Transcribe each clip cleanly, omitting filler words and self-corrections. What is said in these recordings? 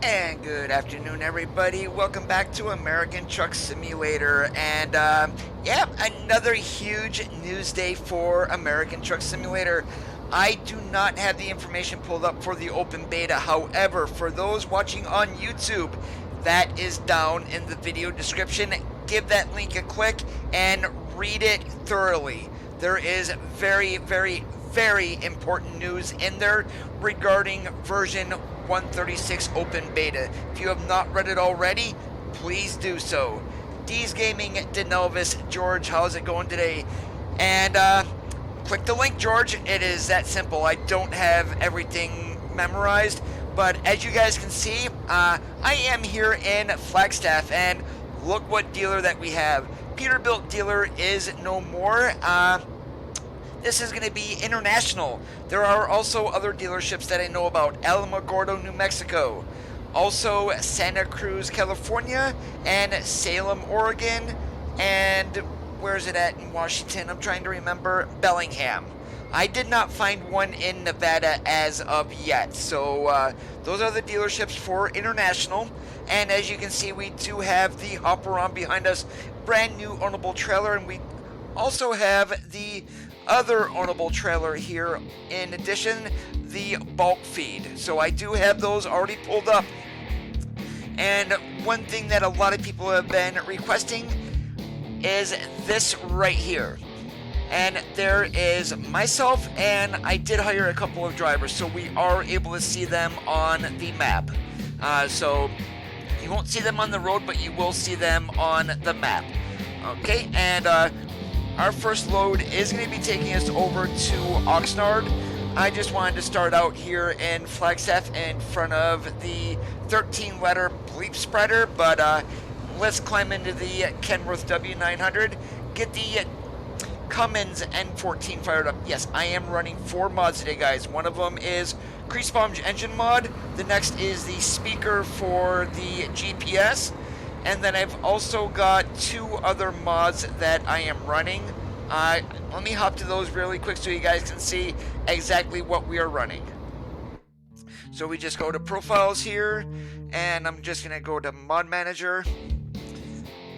And good afternoon, everybody. Welcome back to American Truck Simulator. And yeah, another huge news day for American Truck Simulator. I do not have the information pulled up for the open beta. However, for those watching on YouTube, that is down in the video description. Give that link a click and read it thoroughly. There is very important news in there regarding version 136 open beta. If you have not read it already, please do so. D's Gaming, Denelvis, George, how's it going today? And click the link, George. It is that simple. I don't have everything memorized, but as you guys can see, I am here in Flagstaff, and look what dealer that we have. Peterbilt dealer is no more. This is going to be international. There are also other dealerships that I know about. Alamogordo, New Mexico. Also Santa Cruz, California. And Salem, Oregon. And where is it at in Washington? I'm trying to remember. Bellingham. I did not find one in Nevada as of yet. So those are the dealerships for international. And as you can see, we do have the hopper on behind us. Brand new ownable trailer. And we also have the other ownable trailer here, in addition, the bulk feed. So I do have those already pulled up. And one thing that a lot of people have been requesting is this right here. And there is myself, and I did hire a couple of drivers, so we are able to see them on the map. So you won't see them on the road, but you will see them on the map. Okay, and our first load is going to be taking us over to Oxnard. I just wanted to start out here in Flagstaff in front of the 13-letter bleep spreader, but let's climb into the Kenworth W900, get the Cummins N14 fired up. Yes, I am running 4 mods today, guys. One of them is Grease Bomb engine mod. The next is the speaker for the GPS. And then I've also got 2 other mods that I am running. Let me hop to those really quick so you guys can see exactly what we are running. So we just go to profiles here, and I'm just going to go to mod manager.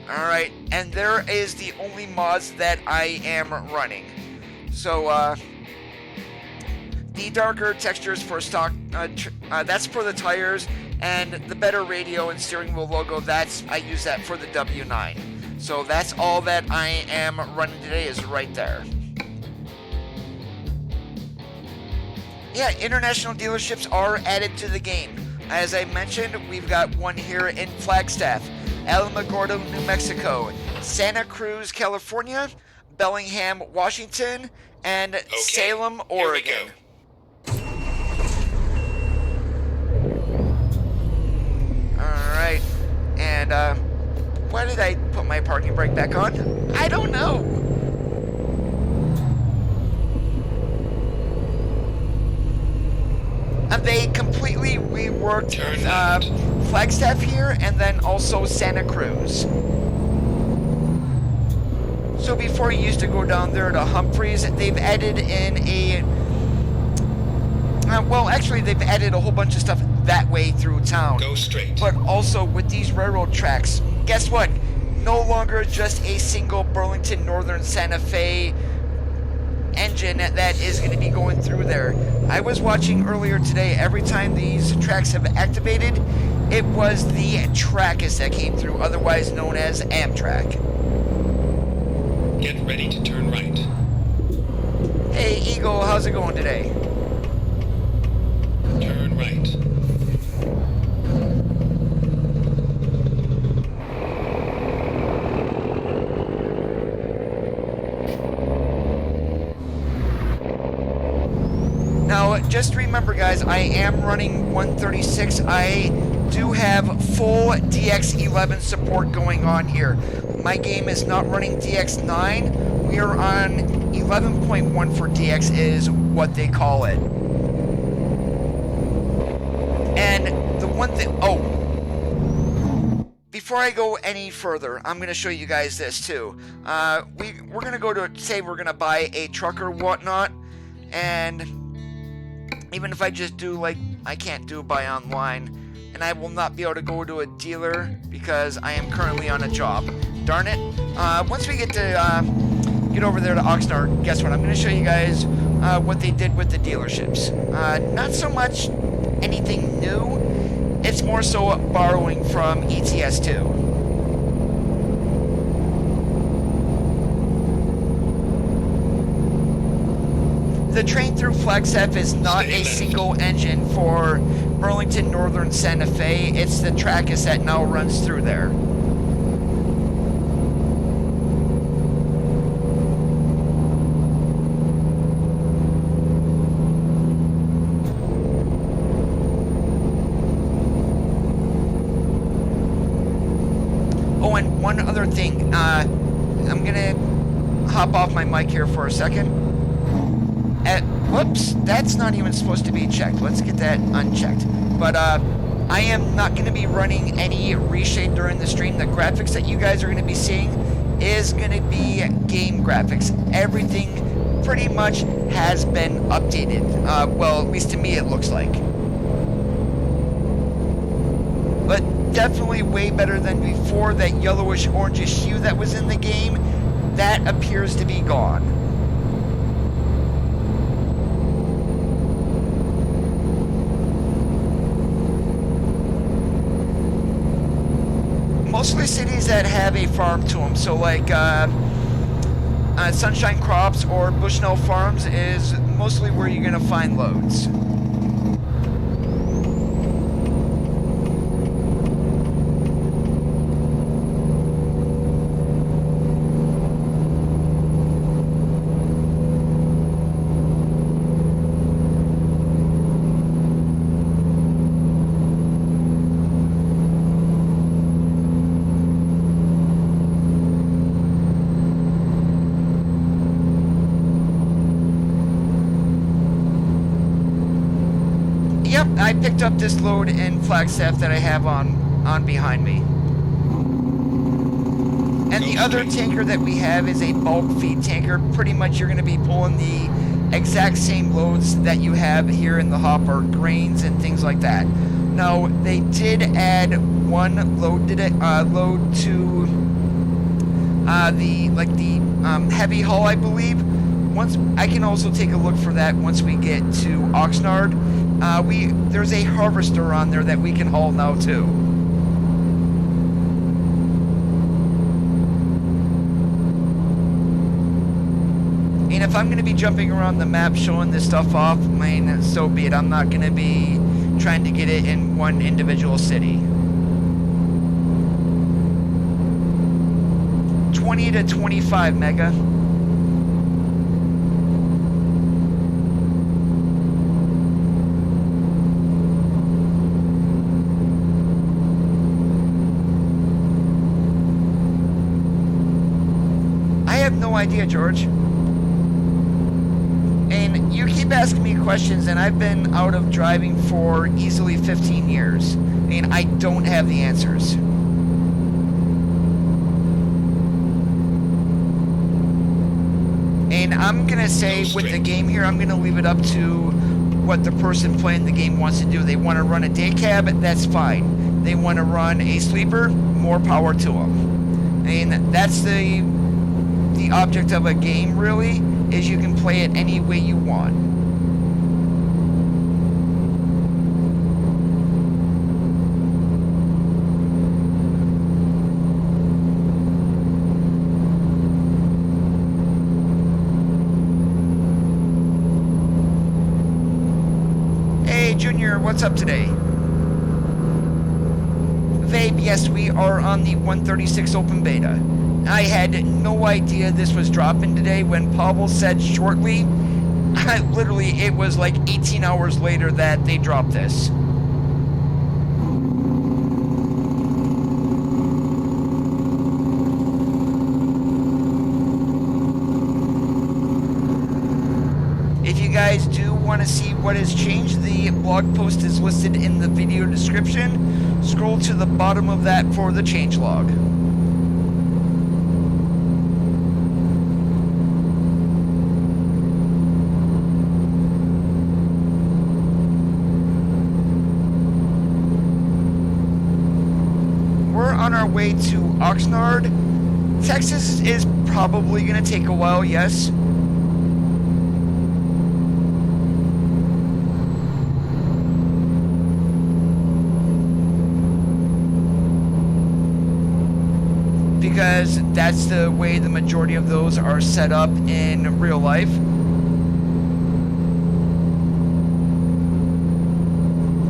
Alright, and there is the only mods that I am running. So the darker textures for stock, that's for the tires. And the better radio and steering wheel logo, I use that for the W9. So that's all that I am running today is right there. Yeah, international dealerships are added to the game. As I mentioned, we've got one here in Flagstaff, Alamogordo, New Mexico, Santa Cruz, California, Bellingham, Washington, and Salem, Oregon. Alright, and why did I put my parking brake back on? I don't know. And they completely reworked Flagstaff here, and then also Santa Cruz. So before you used to go down there to Humphreys, they've added in a well, actually, they've added a whole bunch of stuff that way through town. Go straight. But also with these railroad tracks, guess what? No longer just a single Burlington Northern Santa Fe engine that is going to be going through there. I was watching earlier today, every time these tracks have activated, it was the Trackist that came through, otherwise known as Amtrak. Get ready to turn right. Hey, Eagle, how's it going today? Turn right. Now, just remember, guys, I am running 136. I do have full DX11 support going on here. My game is not running DX9. We are on 11.1 for DX is what they call it. And the one thing, before I go any further, I'm going to show you guys this too. We're going to go to, say we're going to buy a truck or whatnot, and even if I just do, like, I can't do buy online, and I will not be able to go to a dealer because I am currently on a job. Darn it. Once we get over there to Oxnard, guess what? I'm going to show you guys what they did with the dealerships. Not so much anything new. It's more so borrowing from ETS2. The train through Flagstaff is not a single engine for Burlington Northern Santa Fe. It's the Trackis that now runs through there. Oh, and one other thing. I'm going to hop off my mic here for a second. Whoops, that's not even supposed to be checked. Let's get that unchecked. But I am not going to be running any reshade during the stream. The graphics that you guys are going to be seeing is going to be game graphics. Everything pretty much has been updated. Well, at least to me it looks like. But definitely way better than before. That yellowish orangish hue that was in the game, that appears to be gone. Mostly cities that have a farm to them, so like Sunshine Crops or Bushnell Farms is mostly where you're going to find loads. I picked up this load in Flagstaff that I have on behind me. And the other tanker that we have is a bulk feed tanker. Pretty much you're going to be pulling the exact same loads that you have here in the hopper, grains and things like that. Now, they did add one load to the heavy haul, I believe. Once I can also take a look for that once we get to Oxnard. There's a harvester on there that we can haul now too. And if I'm going to be jumping around the map showing this stuff off, I mean, so be it. I'm not going to be trying to get it in one individual city. 20 to 25 mega. Idea, George. And you keep asking me questions, and I've been out of driving for easily 15 years, and I don't have the answers. And I'm gonna say with the game here, I'm gonna leave it up to what the person playing the game wants to do. They want to run a day cab, that's fine. They want to run a sleeper, more power to them. And that's the object of a game, really, is you can play it any way you want. Hey, Junior, what's up today? Vabe, yes, we are on the 136 open beta. I had no idea this was dropping today. When Pavel said shortly, literally it was like 18 hours later that they dropped this. If you guys do want to see what has changed, the blog post is listed in the video description. Scroll to the bottom of that for the changelog. way to Oxnard, Texas is probably going to take a while, yes. Because that's the way the majority of those are set up in real life.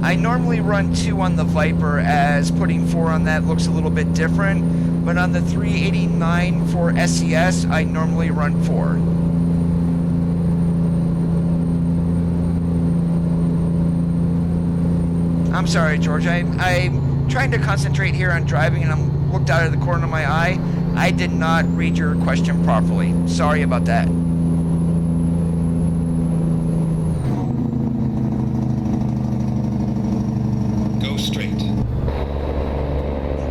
I normally run 2 on the Viper, as putting 4 on that looks a little bit different, but on the 389 for SES, I normally run 4. I'm sorry, George, I'm trying to concentrate here on driving, and I'm looked out of the corner of my eye. I did not read your question properly. Sorry about that.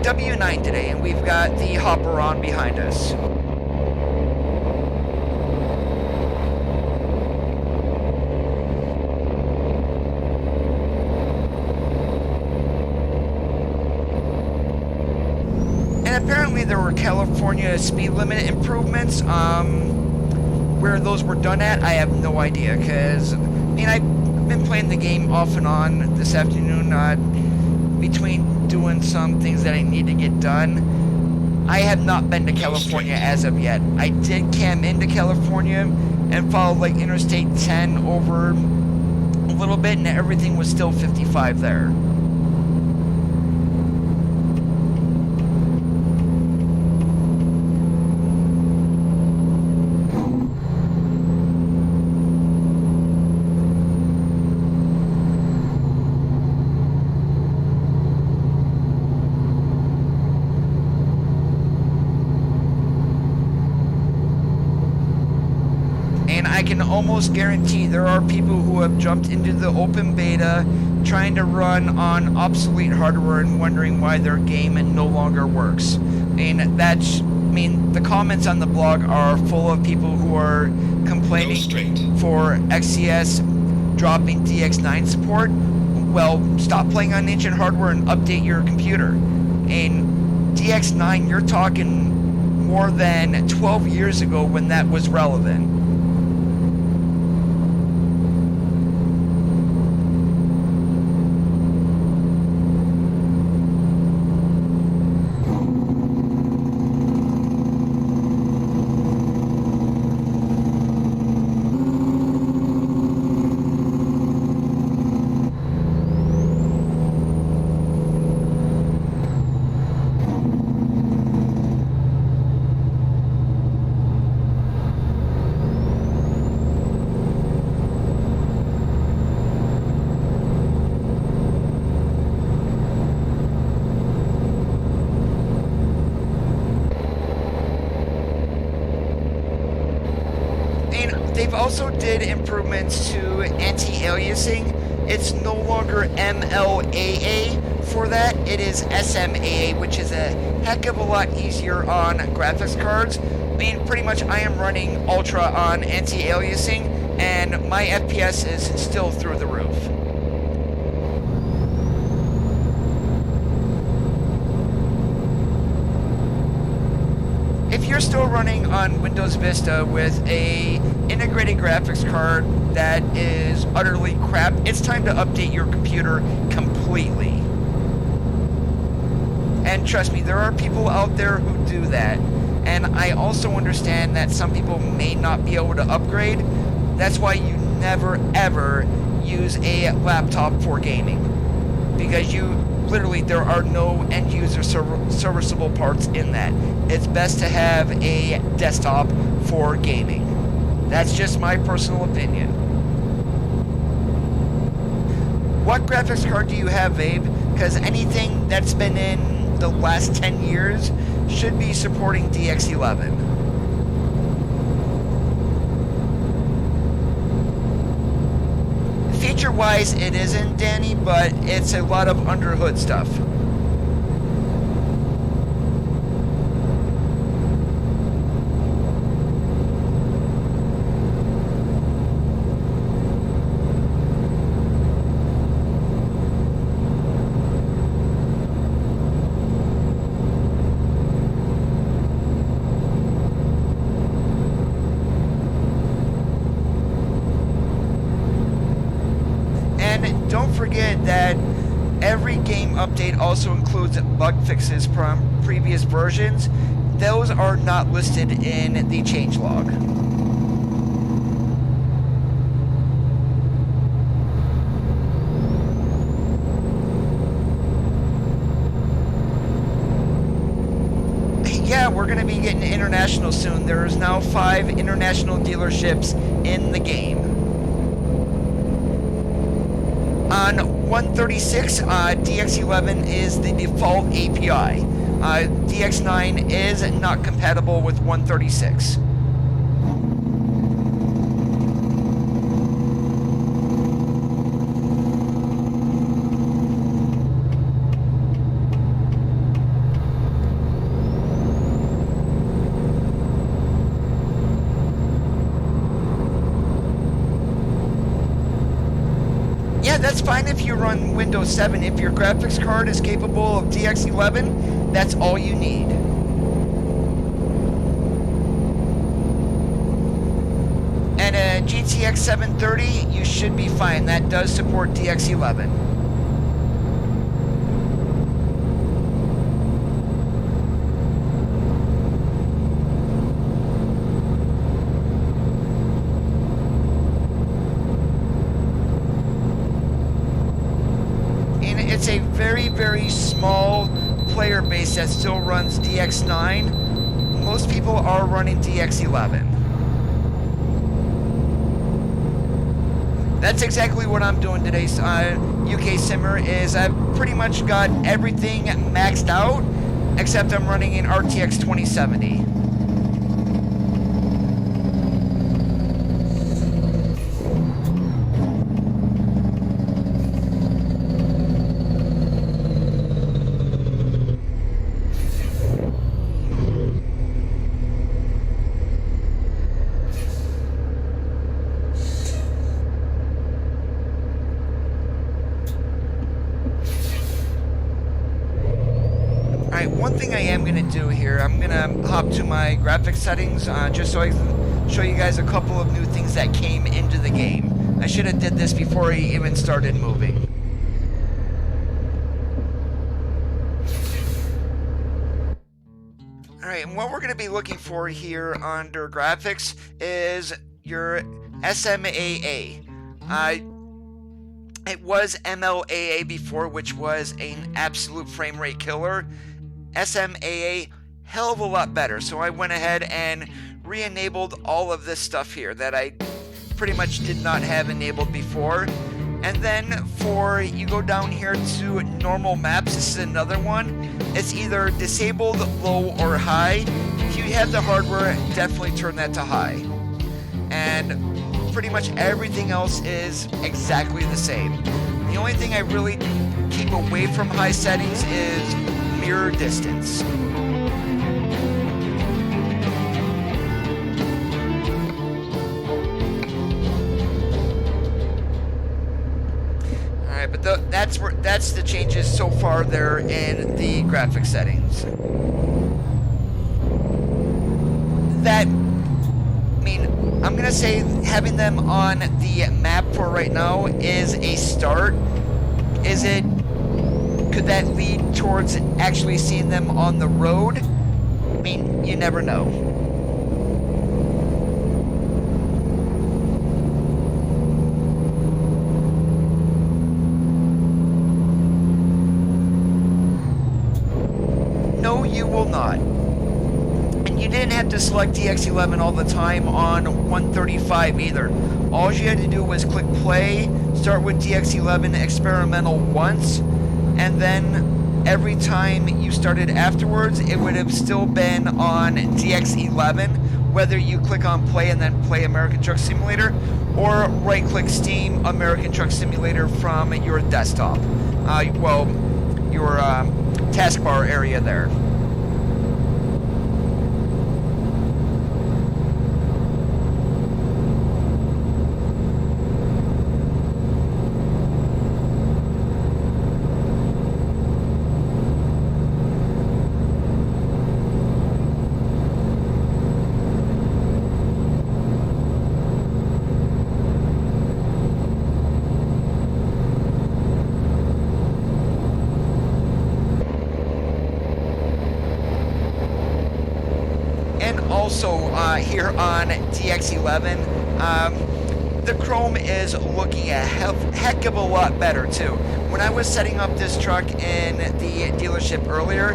W9 today, and we've got the hopper on behind us. And apparently there were California speed limit improvements. Where those were done at, I have no idea, because I mean, I've been playing the game off and on this afternoon, between doing some things that I need to get done. I have not been to California as of yet. I did cam into California and followed like Interstate 10 over a little bit, and everything was still 55 there. I can almost guarantee there are people who have jumped into the open beta trying to run on obsolete hardware and wondering why their game no longer works. The comments on the blog are full of people who are complaining for XCS dropping DX9 support. Well, stop playing on ancient hardware and update your computer. In DX9, you're talking more than 12 years ago when that was relevant. They've also did improvements to anti-aliasing. It's no longer MLAA for that. It is SMAA, which is a heck of a lot easier on graphics cards. Pretty much I am running Ultra on anti-aliasing, and my FPS is still through the roof. If you're still running on Windows Vista with a integrated graphics card that is utterly crap, it's time to update your computer completely. And trust me, there are people out there who do that. And I also understand that some people may not be able to upgrade. That's why you never ever use a laptop for gaming. Because literally there are no end user serviceable parts in that. It's best to have a desktop for gaming. That's just my personal opinion. What graphics card do you have, Abe? Because anything that's been in the last 10 years should be supporting DX11. Feature-wise, it isn't, Danny, but it's a lot of underhood stuff. forget that every game update also includes bug fixes from previous versions. Those are not listed in the changelog. Yeah, we're going to be getting international soon. There's now 5 international dealerships in the game. On 136, DX11 is the default API. DX9 is not compatible with 136. Yeah, that's fine if you run Windows 7. If your graphics card is capable of DX11, that's all you need. And a GTX 730, you should be fine. That does support DX11. It's a very, very small player base that still runs DX9. Most people are running DX11. That's exactly what I'm doing today, UK Simmer, is I've pretty much got everything maxed out, except I'm running an RTX 2070. One thing I am going to do here, I'm going to hop to my graphics settings just so I can show you guys a couple of new things that came into the game. I should have did this before he even started moving. Alright, and what we're going to be looking for here under graphics is your SMAA. It was MLAA before, which was an absolute frame rate killer. SMAA, hell of a lot better. So I went ahead and re-enabled all of this stuff here that I pretty much did not have enabled before. And then you go down here to normal maps. This is another one. It's either disabled, low, or high. If you have the hardware, definitely turn that to high. And pretty much everything else is exactly the same. The only thing I really keep away from high settings is mirror distance. Alright, but that's the changes so far there in the graphic settings. I'm gonna say having them on the map for right now is a start. Could that lead towards actually seeing them on the road? I mean, you never know. No, you will not. And you didn't have to select DX11 all the time on 135 either. All you had to do was click play, start with DX11 experimental once, and then every time you started afterwards, it would have still been on DX11, whether you click on play and then play American Truck Simulator, or right-click Steam American Truck Simulator from your desktop. Your taskbar area there. here on TX11. The Chrome is looking a heck of a lot better too. When I was setting up this truck in the dealership earlier,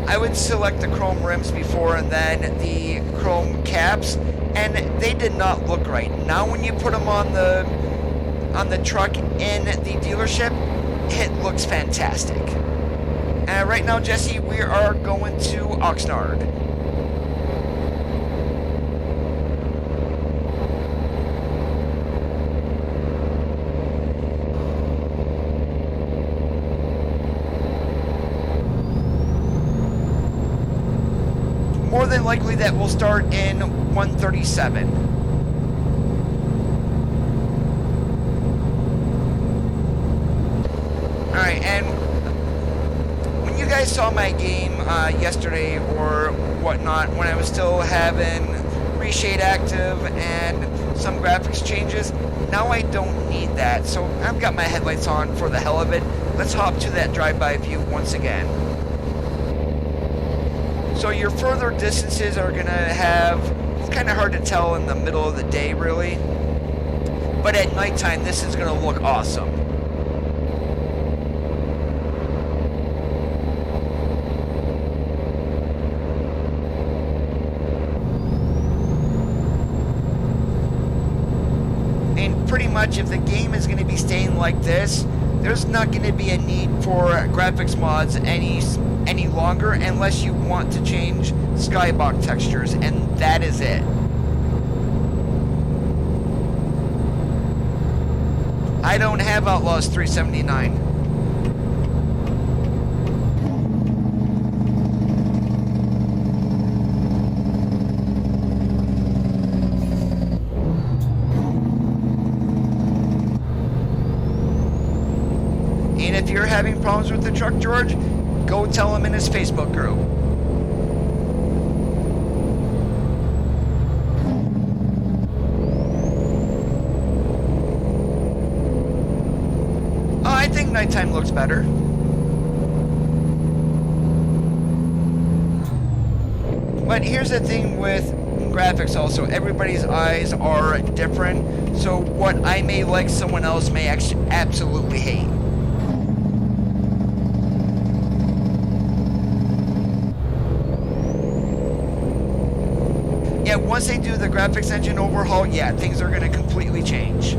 I would select the chrome rims before and then the chrome caps, and they did not look right. Now when you put them on the truck in the dealership, it looks fantastic. And right now, Jesse, we are going to Oxnard. More than likely that will start in 137. Alright, and when you guys saw my game yesterday or whatnot, when I was still having reshade active and some graphics changes, now I don't need that. So I've got my headlights on for the hell of it. Let's hop to that drive-by view once again. So your further distances are going to have, it's kind of hard to tell in the middle of the day really, but at nighttime this is going to look awesome. And pretty much if the game is going to be staying like this, there's not going to be a need for graphics mods any longer unless you want to change skybox textures, and that is it. I don't have Outlaws 379. And if you're having problems with the truck, George, go tell him in his Facebook group. Oh, I think nighttime looks better. But here's the thing with graphics also. Everybody's eyes are different. So what I may like, someone else may absolutely hate. Yeah, once they do the graphics engine overhaul, yeah, things are going to completely change.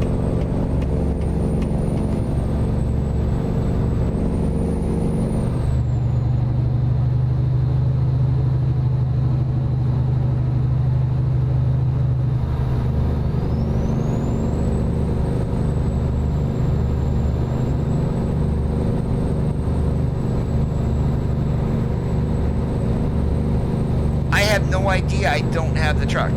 I have no idea. I don't have the truck.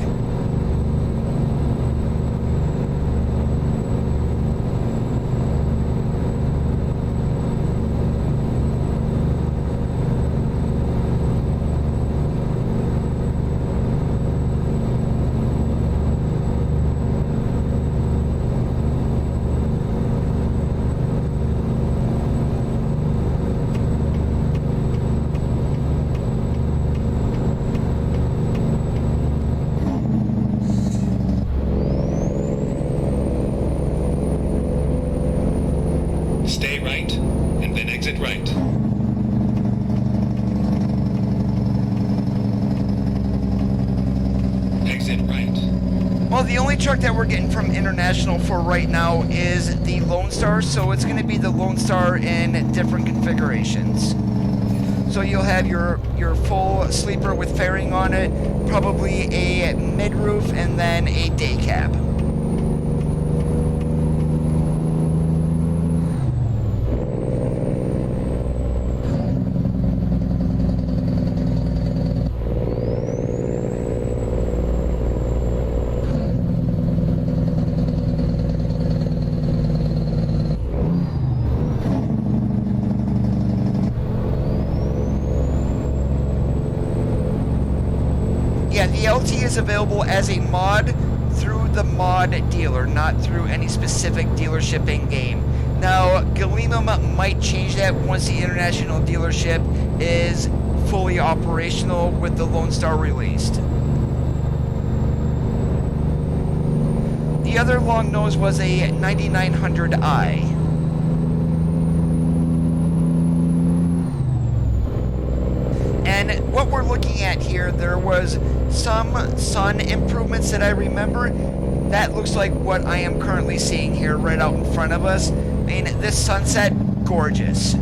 Stay right, and then exit right. Exit right. Well, the only truck that we're getting from International for right now is the Lone Star, so it's going to be the Lone Star in different configurations. So you'll have your full sleeper with fairing on it, probably a mid-roof, and then a day cab. Yeah, the LT is available as a mod through the mod dealer, not through any specific dealership in-game. Now, Galena might change that once the international dealership is fully operational with the Lone Star released. The other long nose was a 9900i. And what we're looking at here, there was some sun improvements that I remember. That looks like what I am currently seeing here right out in front of us. I mean, this sunset, gorgeous.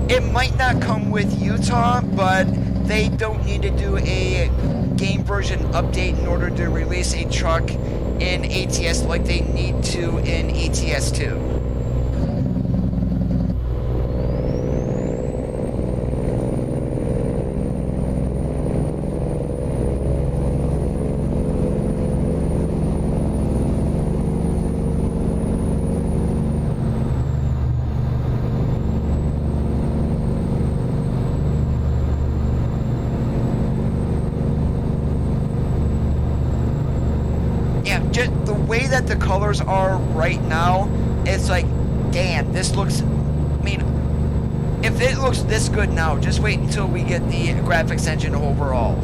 It might not come with Utah, but they don't need to do a game version update in order to release a truck in ATS like they need to in ATS 2. Just the way that the colors are right now, it's like, damn, this looks, I mean, if it looks this good now, just wait until we get the graphics engine overall.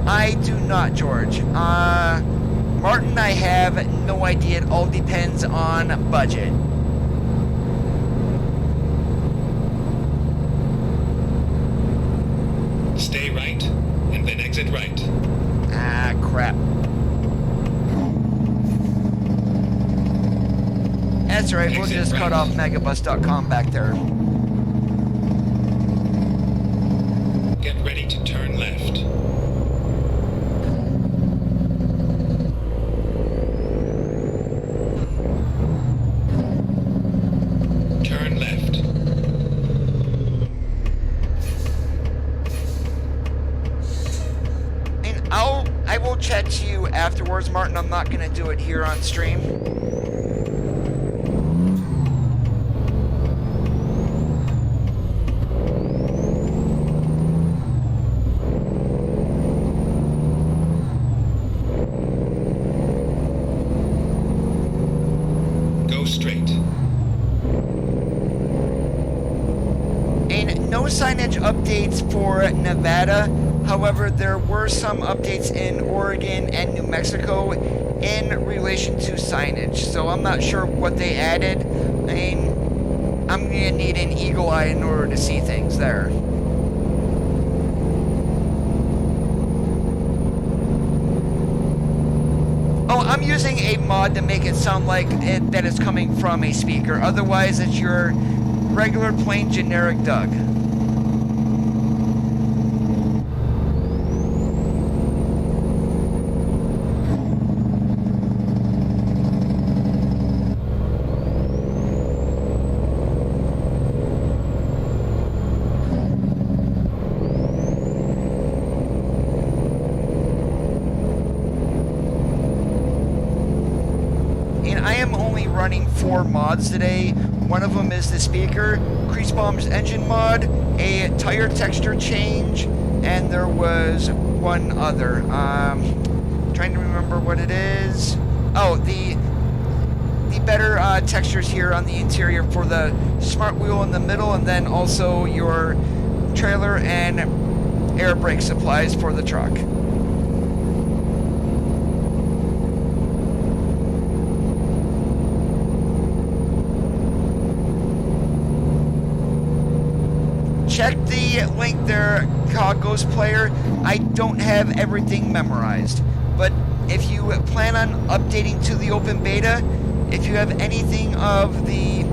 I do not, George. Martin, I have no idea. It all depends on budget. Stay right, and then exit right. Ah, crap. That's right, we'll just cut off megabus.com back there. Get ready to turn left. Turn left. And I will chat to you afterwards, Martin. I'm not gonna do it here on stream. Signage updates for Nevada. However, there were some updates in Oregon and New Mexico in relation to signage. So I'm not sure what they added. I mean, I'm gonna need an eagle eye in order to see things there. Oh, I'm using a mod to make it sound like that it's coming from a speaker. Otherwise, it's your regular plain generic Doug. Running 4 mods today. One of them is the speaker, Crease Bomb's engine mod, a tire texture change, and there was one other. Trying to remember what it is. Oh, the better textures here on the interior for the smart wheel in the middle, and then also your trailer and air brake supplies for the truck. Check the link there, Ghost Player. I don't have everything memorized, but if you plan on updating to the open beta, if you have anything of the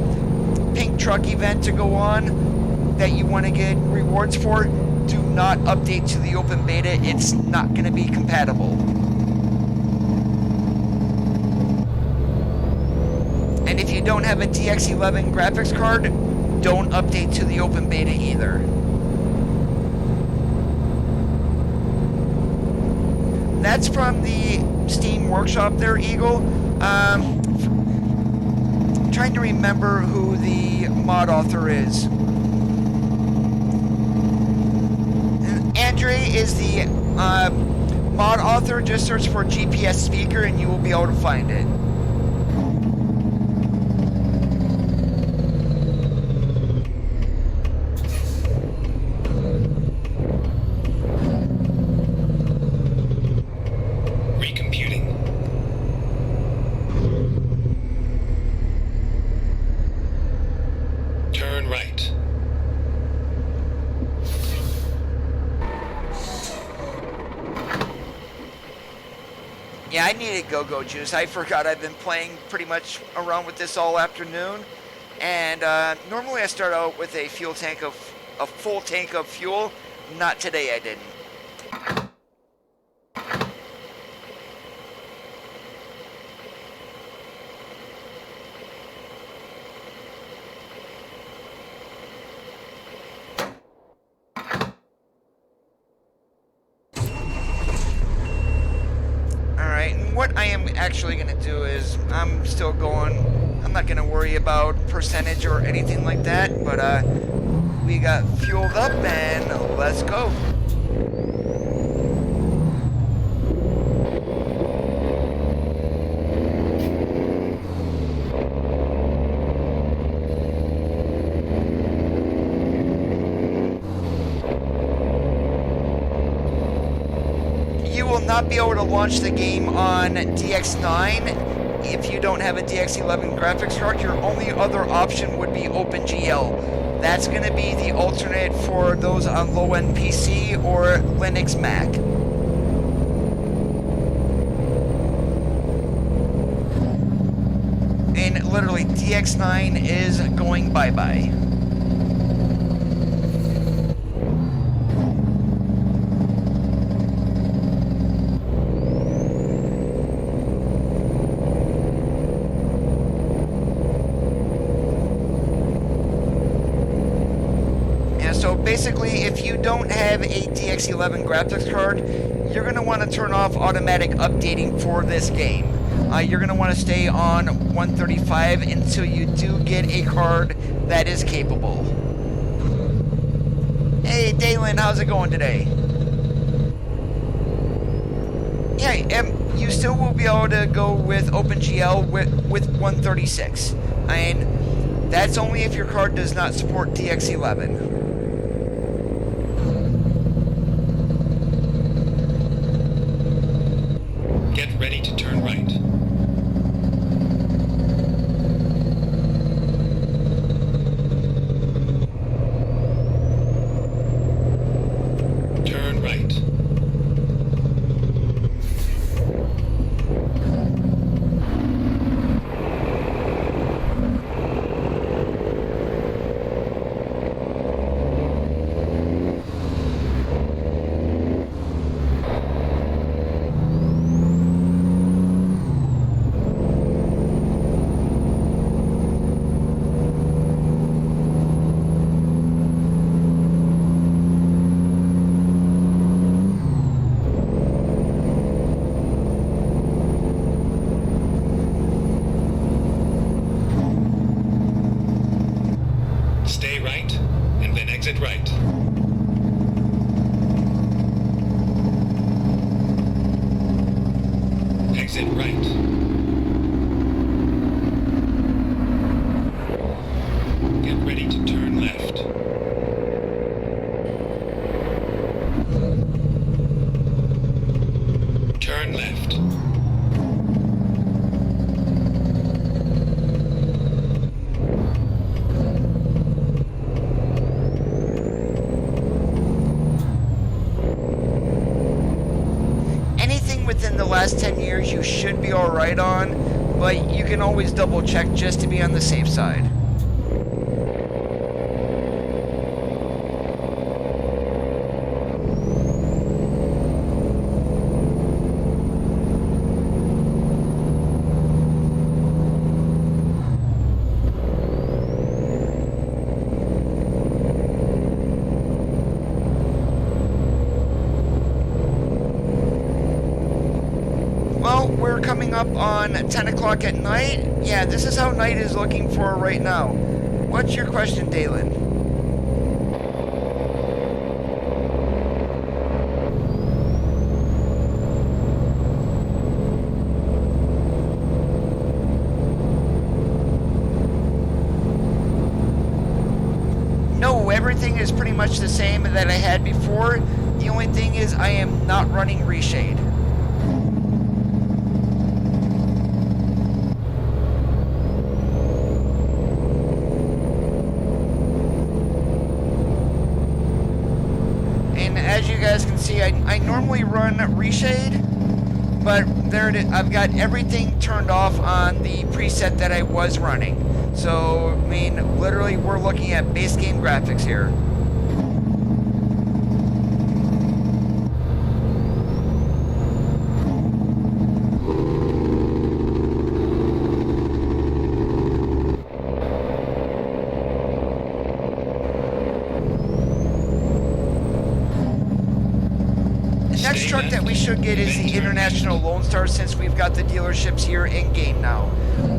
pink truck event to go on that you want to get rewards for, do not update to the open beta. It's not going to be compatible. And if you don't have a DX11 graphics card, don't update to the open beta either. That's from the Steam Workshop there, Eagle. Trying to remember who the mod author is. is the mod author. Just search for GPS speaker and you will be able to find it. Yeah, I needed go-go juice. I forgot I've been playing pretty much around with this all afternoon. And normally I start out with a full tank of fuel. Not today, I didn't. What I am actually going to do is I'm not going to worry about percentage or anything like that, but we got fueled up and let's go. Not be able to launch the game on DX9 if you don't have a DX11 graphics card. Your only other option would be OpenGL. That's going to be the alternate for those on low-end PC or Linux Mac. And literally DX9 is going bye-bye. Basically, if you don't have a DX11 graphics card, you're going to want to turn off automatic updating for this game. You're going to want to stay on 135 until you do get a card that is capable. Hey, Dalen, how's it going today? Yeah, you still will be able to go with OpenGL with 136. And that's only if your card does not support DX11. Ready to turn right. Turn right. Exit right. Exit right. Get ready to turn left. Turn left. Within the last 10 years you should be alright on, but you can always double check just to be on the safe side. We're coming up on 10 o'clock at night. Yeah, this is how night is looking for right now. What's your question, Dalen? everything is pretty much the same that I had before. The only thing is I am not running reshade. And as you guys can see, I normally run reshade, but there it is. I've got everything turned off on the preset that I was running. So, I mean, literally we're looking at base game graphics here. The next truck that we should get is the International Lone Star, since we've got the dealerships here in game now.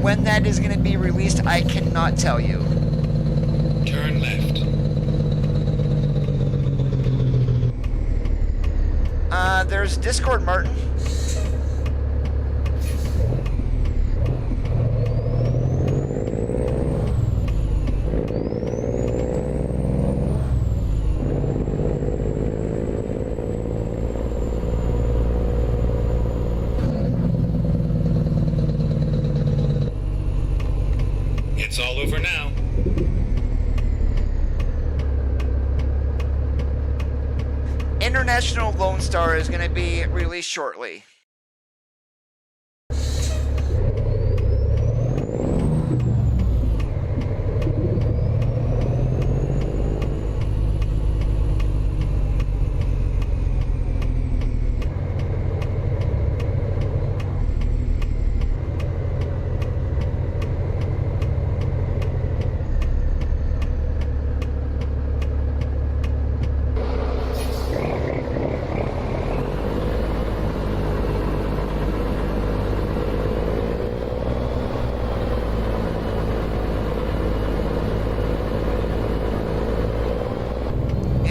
When that is going to be released, I cannot tell you. Turn left. There's Discord, Martin. It's all over now. International Lone Star is going to be released shortly.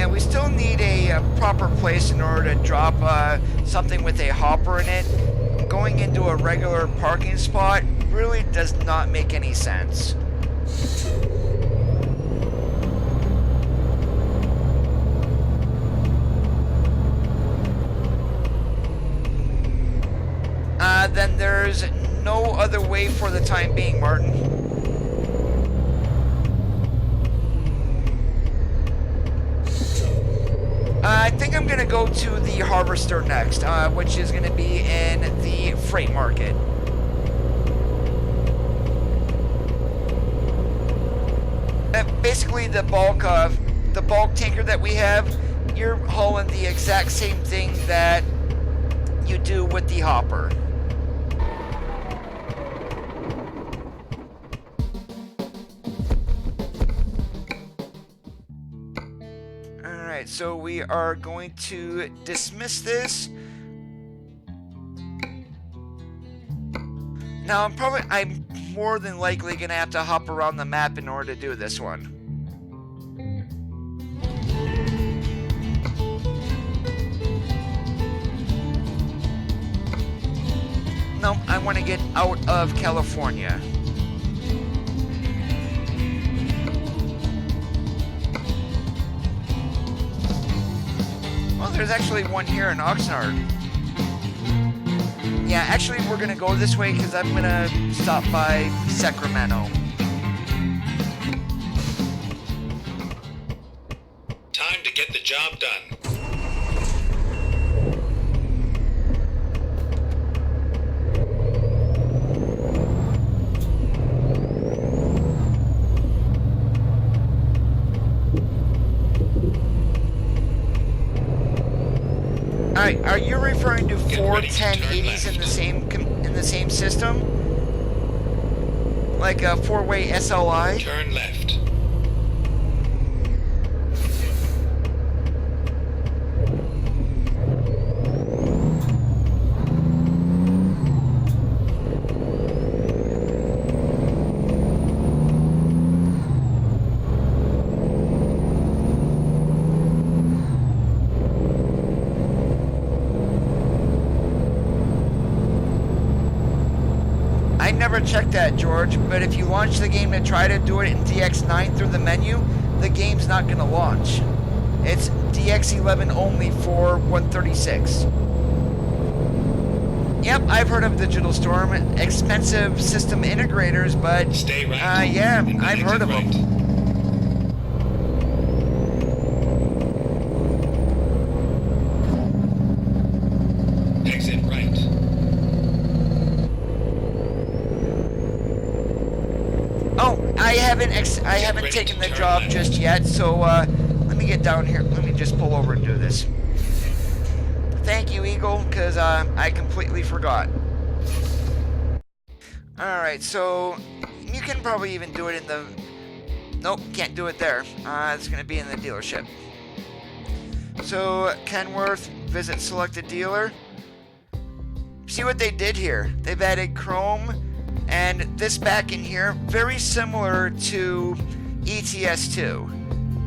We still need a proper place in order to drop something with a hopper in it. Going into a regular parking spot really does not make any sense. Then there's no other way for the time being, Martin. I think I'm going to go to the Harvester next, which is going to be in the freight market. Basically, the bulk tanker that we have, you're hauling the exact same thing that you do with the hopper. Alright, so we are going to dismiss this. Now I'm more than likely gonna have to hop around the map in order to do this one. No, I want to get out of California. Well, there's actually one here in Oxnard. Yeah, actually we're gonna go this way because I'm gonna stop by Sacramento. Time to get the job done. Alright, are you referring to four 1080s in the same system? Like a four-way SLI? Turn left. I never checked that, George, but if you launch the game to try to do it in DX9 through the menu, the game's not going to launch. It's DX11 only for 136. Yep, I've heard of Digital Storm, expensive system integrators, but Stay right. yeah, I've heard of right. them. Exit right. Oh, I haven't taken the job left. just yet, so let me get down here. Let me just pull over and do this. Thank you, Eagle, because I completely forgot. Alright, so you can probably even do it in the... Nope, can't do it there. It's going to be in the dealership. So, Kenworth, visit selected dealer. See what they did here. They've added Chrome and this back in here, very similar to ETS2.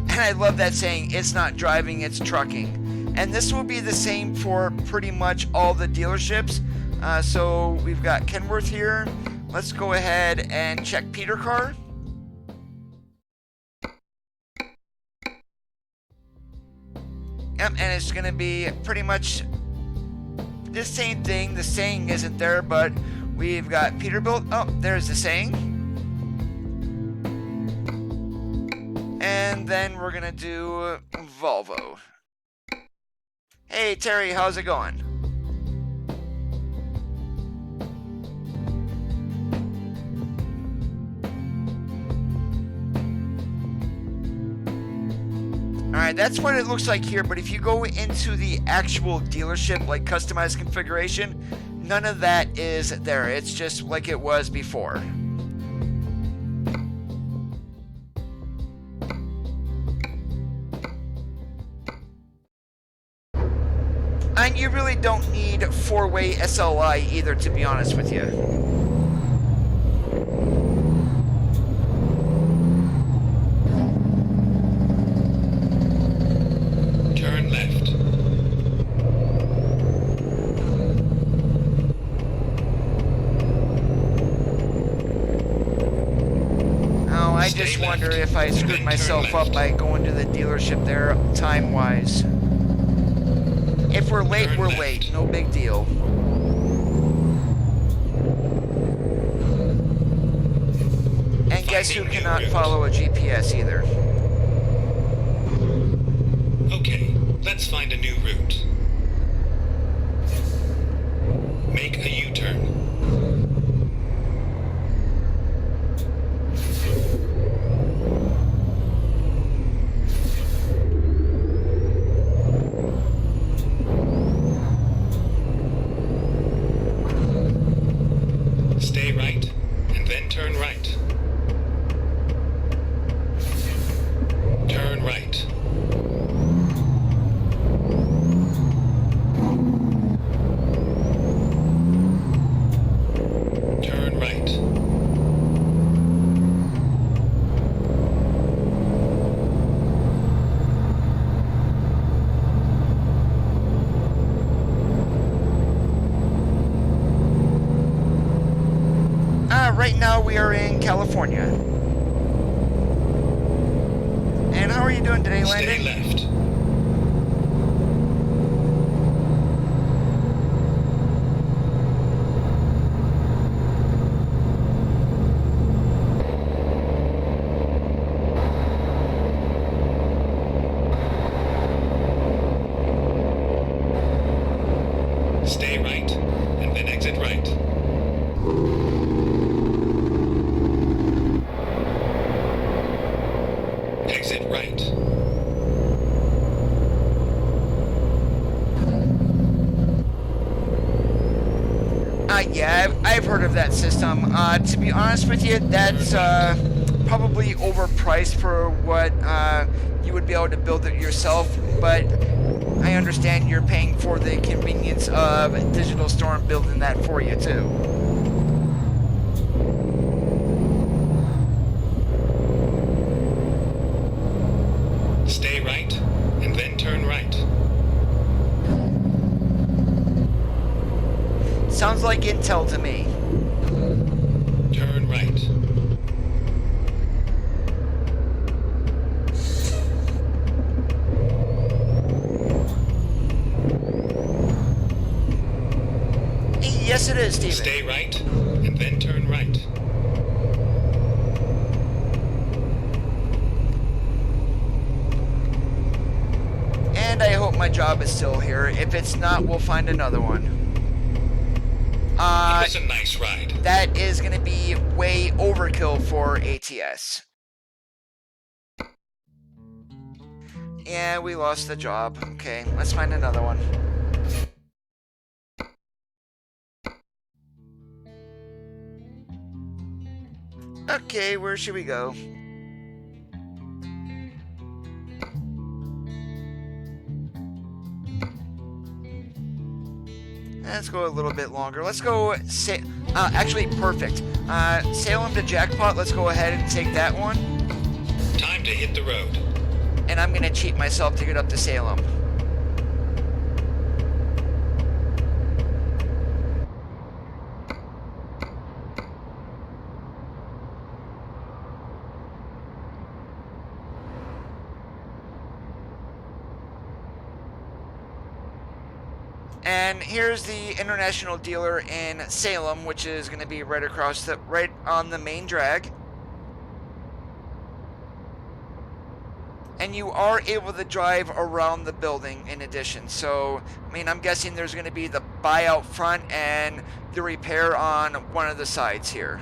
And I love that saying, it's not driving, it's trucking. And this will be the same for pretty much all the dealerships. So we've got Kenworth here. Let's go ahead and check Peter Car. Yep, and it's going to be pretty much the same thing. The saying isn't there, but we've got Peterbilt. Oh, there's the saying. And then we're going to do Volvo. Hey, Terry, how's it going? Alright, that's what it looks like here, but if you go into the actual dealership, like customized configuration, none of that is there. It's just like it was before. And you really don't need 4-way SLI either, to be honest with you. Turn left. Oh, I just wonder if I screwed myself up by going to the dealership there time-wise. If we're late, we're late. No big deal. And guess who cannot follow a GPS either? Okay, let's find a new route. Make a U-turn. Stay right, and then turn right. Turn right. Turn right. Right now we are in California. And how are you doing today, Landon? Stay left. Stay right, and then exit right. Exit right. Yeah, I've heard of that system. To be honest with you, that's probably overpriced for what you would be able to build it yourself, but I understand you're paying for the convenience of Digital Storm building that for you too. Stay right, and then turn right. Sounds like Intel to me. Turn right. Yes, it is, Steven. Stay right, and then turn right. And I hope my job is still here. If it's not, we'll find another one. It was a nice ride. That is going to be way overkill for ATS. Yeah, we lost the job. Okay, let's find another one. Okay, where should we go? Let's go a little bit longer. Let's go, actually, perfect. Salem to Jackpot, let's go ahead and take that one. Time to hit the road. And I'm gonna cheat myself to get up to Salem. And here's the international dealer in Salem, which is going to be right across the, right on the main drag. And you are able to drive around the building in addition. So, I mean, I'm guessing there's going to be the buy out front and the repair on one of the sides here.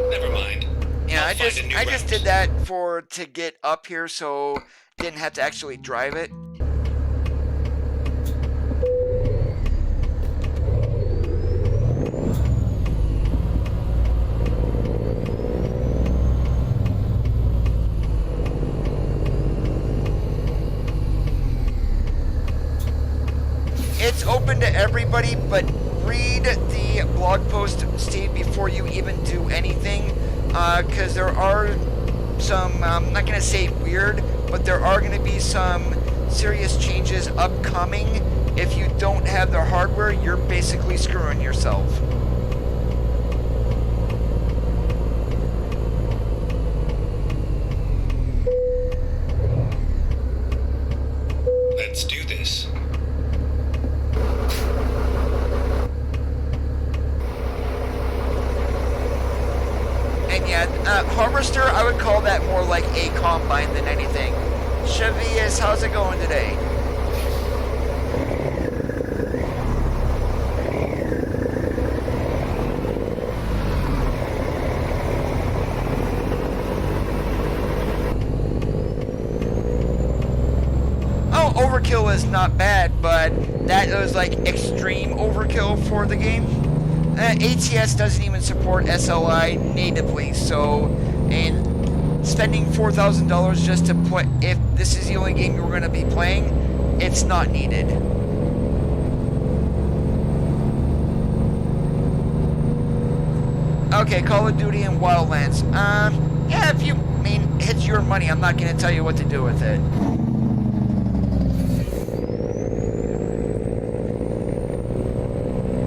Never mind. Yeah, I just did that to get up here, so didn't have to actually drive it. It's open to everybody, but read the blog post, Steve, before you even do anything, because there are some, I'm not going to say weird, but there are going to be some serious changes upcoming. If you don't have the hardware, you're basically screwing yourself. Let's do this. And yeah, Harvester, I would call that more like a combine than anything. Chevius, how's it going today? Oh, overkill is not bad, but that was like extreme overkill for the game. ATS doesn't even support SLI natively, so, and spending $4,000 just to put, if this is the only game you're going to be playing, it's not needed. Okay, Call of Duty and Wildlands. Yeah, if you, I mean, it's your money, I'm not going to tell you what to do with it.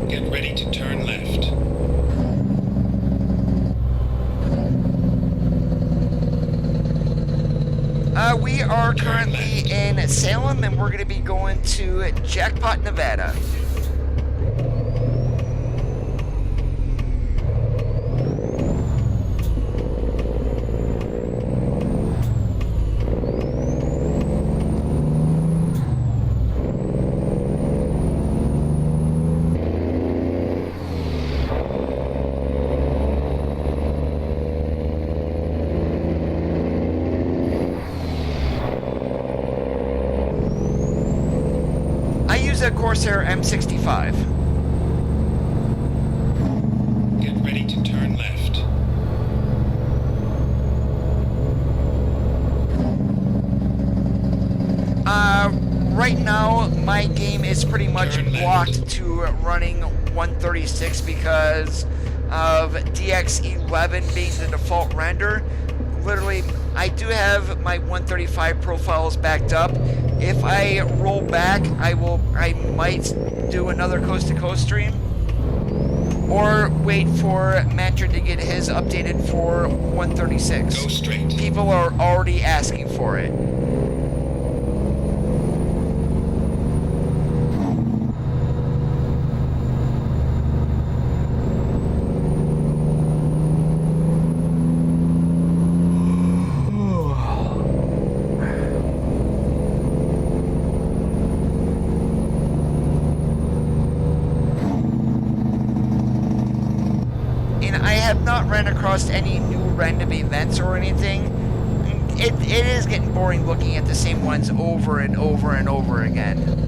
Get ready to turn left. We are currently in Salem, and we're going to be going to Jackpot, Nevada. A Corsair M65. Get ready to turn left. Right now, my game is pretty much blocked to running 136 because of DX11 being the default render. literally, I do have my 135 profiles backed up. If I roll back, I might do another coast-to-coast stream, or wait for Mantra to get his updated for 136. Go straight. People are already asking for it. Ran across any new random events or anything. It is getting boring looking at the same ones over and over and over again.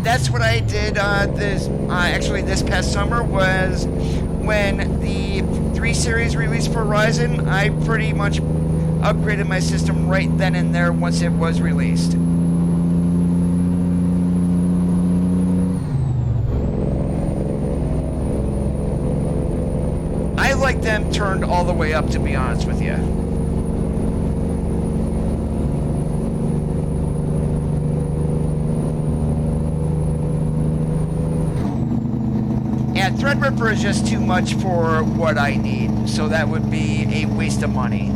That's what I did actually this past summer, was when the 3 Series released for Ryzen. I pretty much upgraded my system right then and there once it was released. I like them turned all the way up, to be honest with you. Threadripper is just too much for what I need, so that would be a waste of money.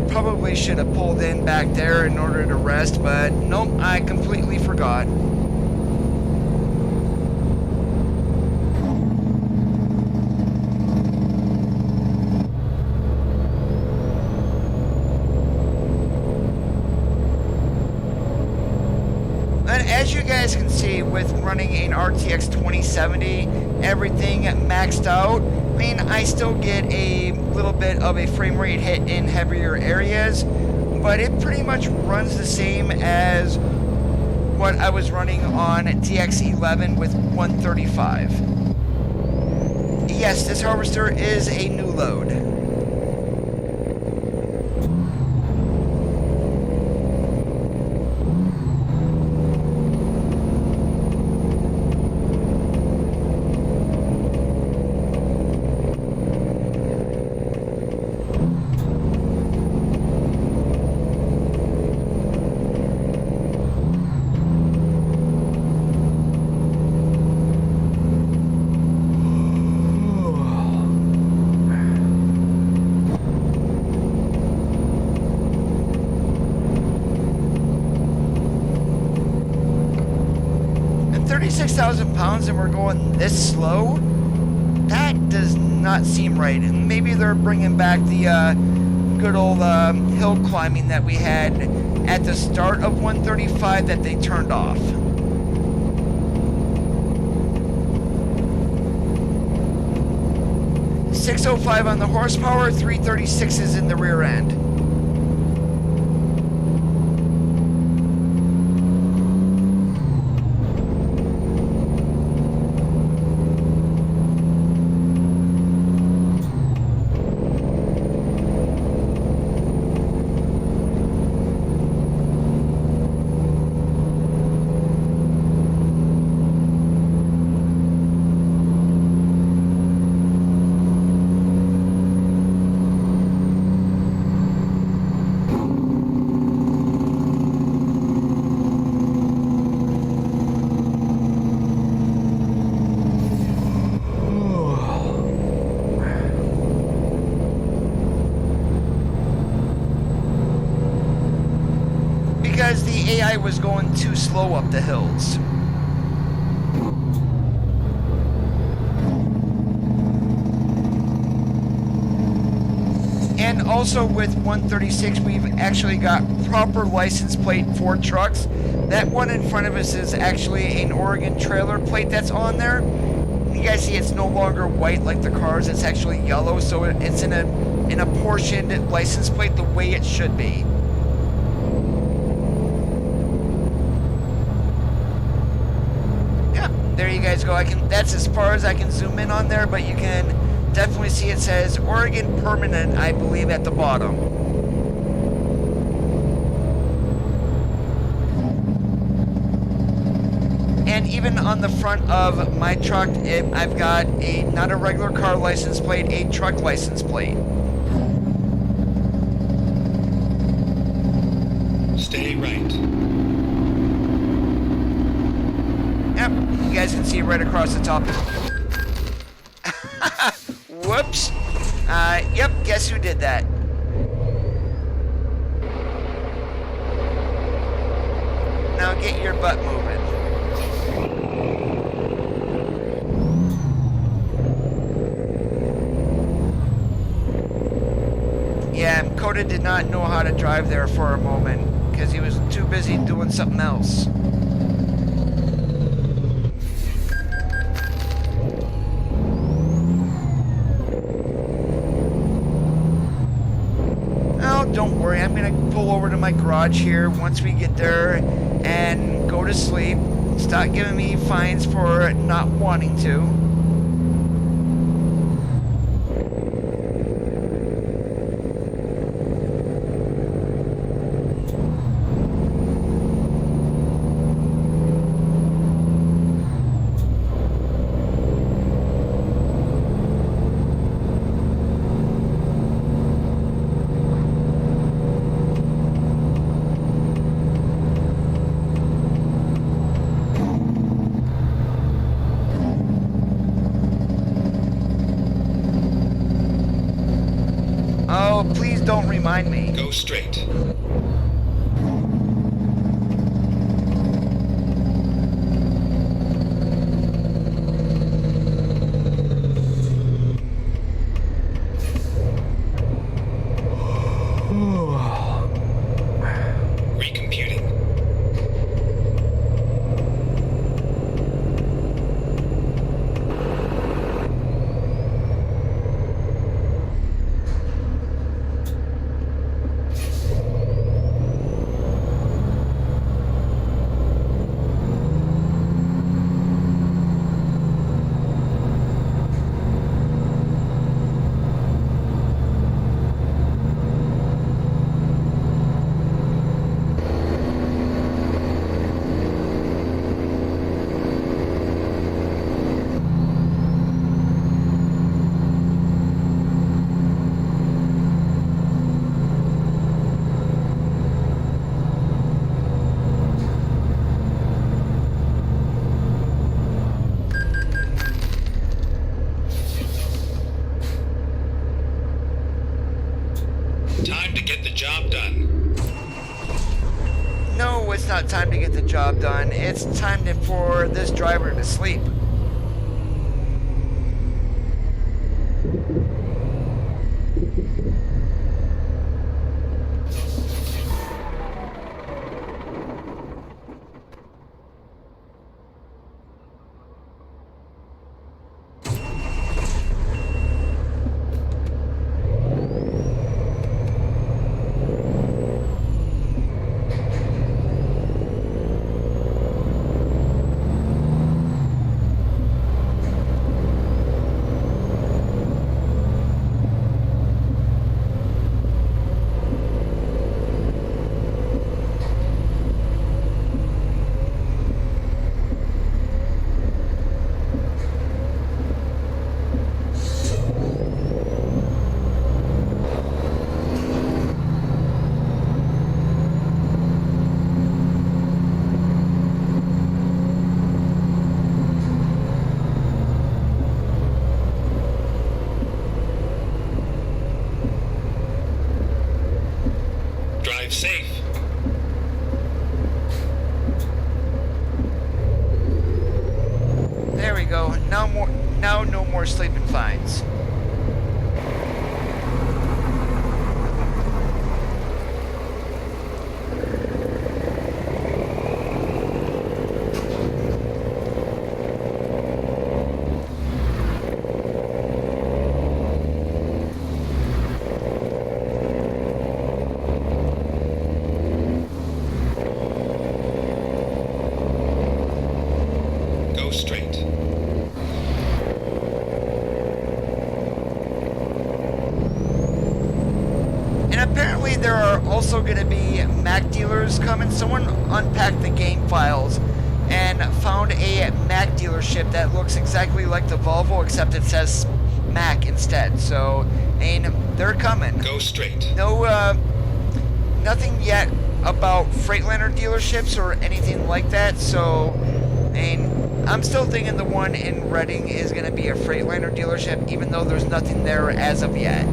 Probably should have pulled in back there in order to rest, but nope, I completely forgot. And as you guys can see, with running an RTX 2070, everything maxed out, I mean, I still get a little bit of a frame rate hit in heavier areas, but it pretty much runs the same as what I was running on TX11 with 135. Yes, this harvester is a new load. £36,000 and we're going this slow? That does not seem right. Maybe they're bringing back the good old hill climbing that we had at the start of 135 that they turned off. .605 on the horsepower, 336 is in the rear end. Because the AI was going too slow up the hills. And also with 136, we've actually got proper license plate for trucks. That one in front of us is actually an Oregon trailer plate that's on there. You guys see it's no longer white like the cars, it's actually yellow, so it's in a portioned license plate the way it should be. There you guys go. That's as far as I can zoom in on there, but you can definitely see it says Oregon Permanent, I believe, at the bottom. And even on the front of my truck, I've got not a regular car license plate, a truck license plate. Stay right. Yep, you guys can see it right across the top. Whoops. Yep, guess who did that? Now get your butt moving. Yeah, Coda did not know how to drive there for a moment because he was too busy doing something else. Don't worry, I'm gonna pull over to my garage here once we get there and go to sleep. Stop giving me fines for not wanting to. Oh, please don't remind me. Go straight. Recomputing. Time to get the job done. No, it's not time to get the job done. It's time for this driver to sleep. Drive safe. There we go. Now no more sleeping fines. Go straight. Apparently there are also going to be Mac dealers coming. Someone unpacked the game files and found a Mac dealership that looks exactly like the Volvo, except it says Mac instead. So, they're coming. Go straight. No, nothing yet about Freightliner dealerships or anything like that. So, I'm still thinking the one in Reading is going to be a Freightliner dealership, even though there's nothing there as of yet.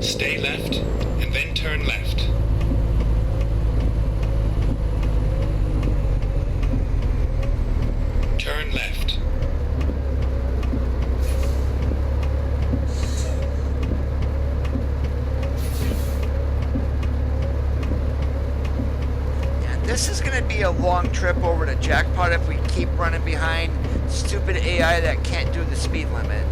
Stay left, and then turn left. Turn left. Yeah, this is going to be a long trip over to Jackpot if we keep running behind stupid AI that can't do the speed limit.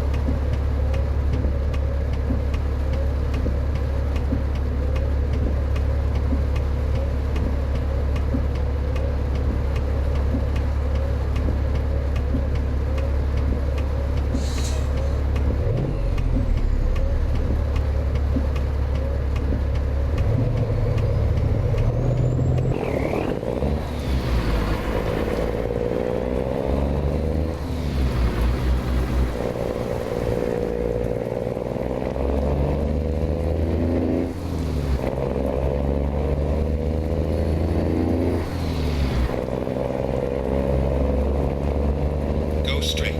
Go straight.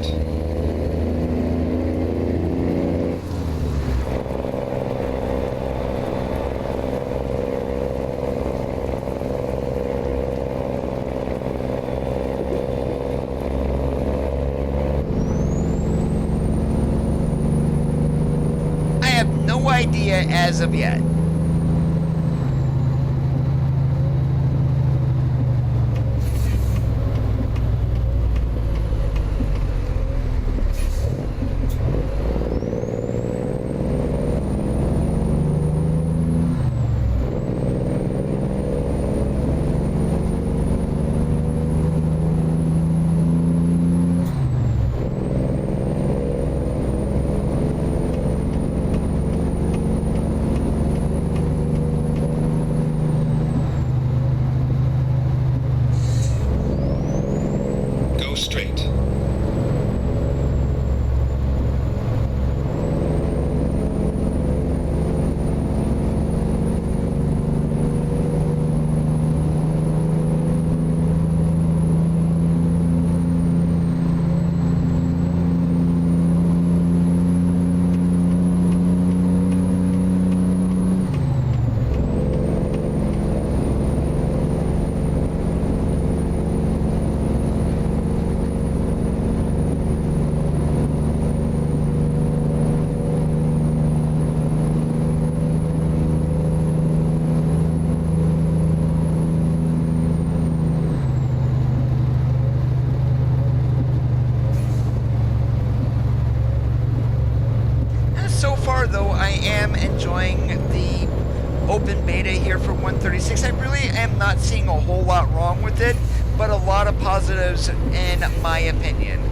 I have no idea as of yet. Go straight. So far, though, I am enjoying the open beta here for 136. I really am not seeing a whole lot wrong with it. but a lot of positives in my opinion.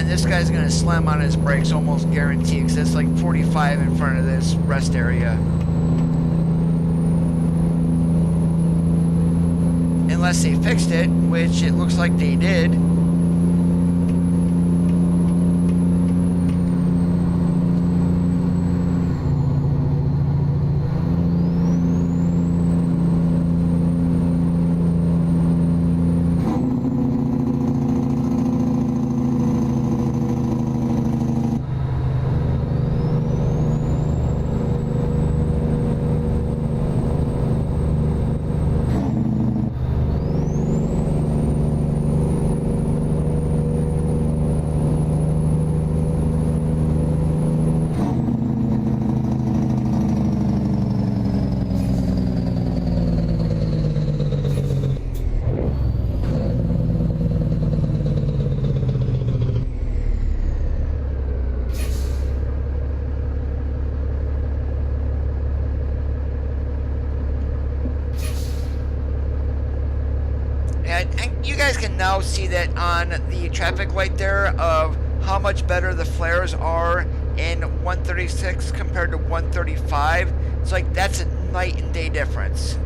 This guy's gonna slam on his brakes, almost guaranteed, because it's like 45 in front of this rest area. Unless they fixed it, which it looks like they did. And you guys can now see that on the traffic light there of how much better the flares are in 136 compared to 135. It's like that's a night and day difference.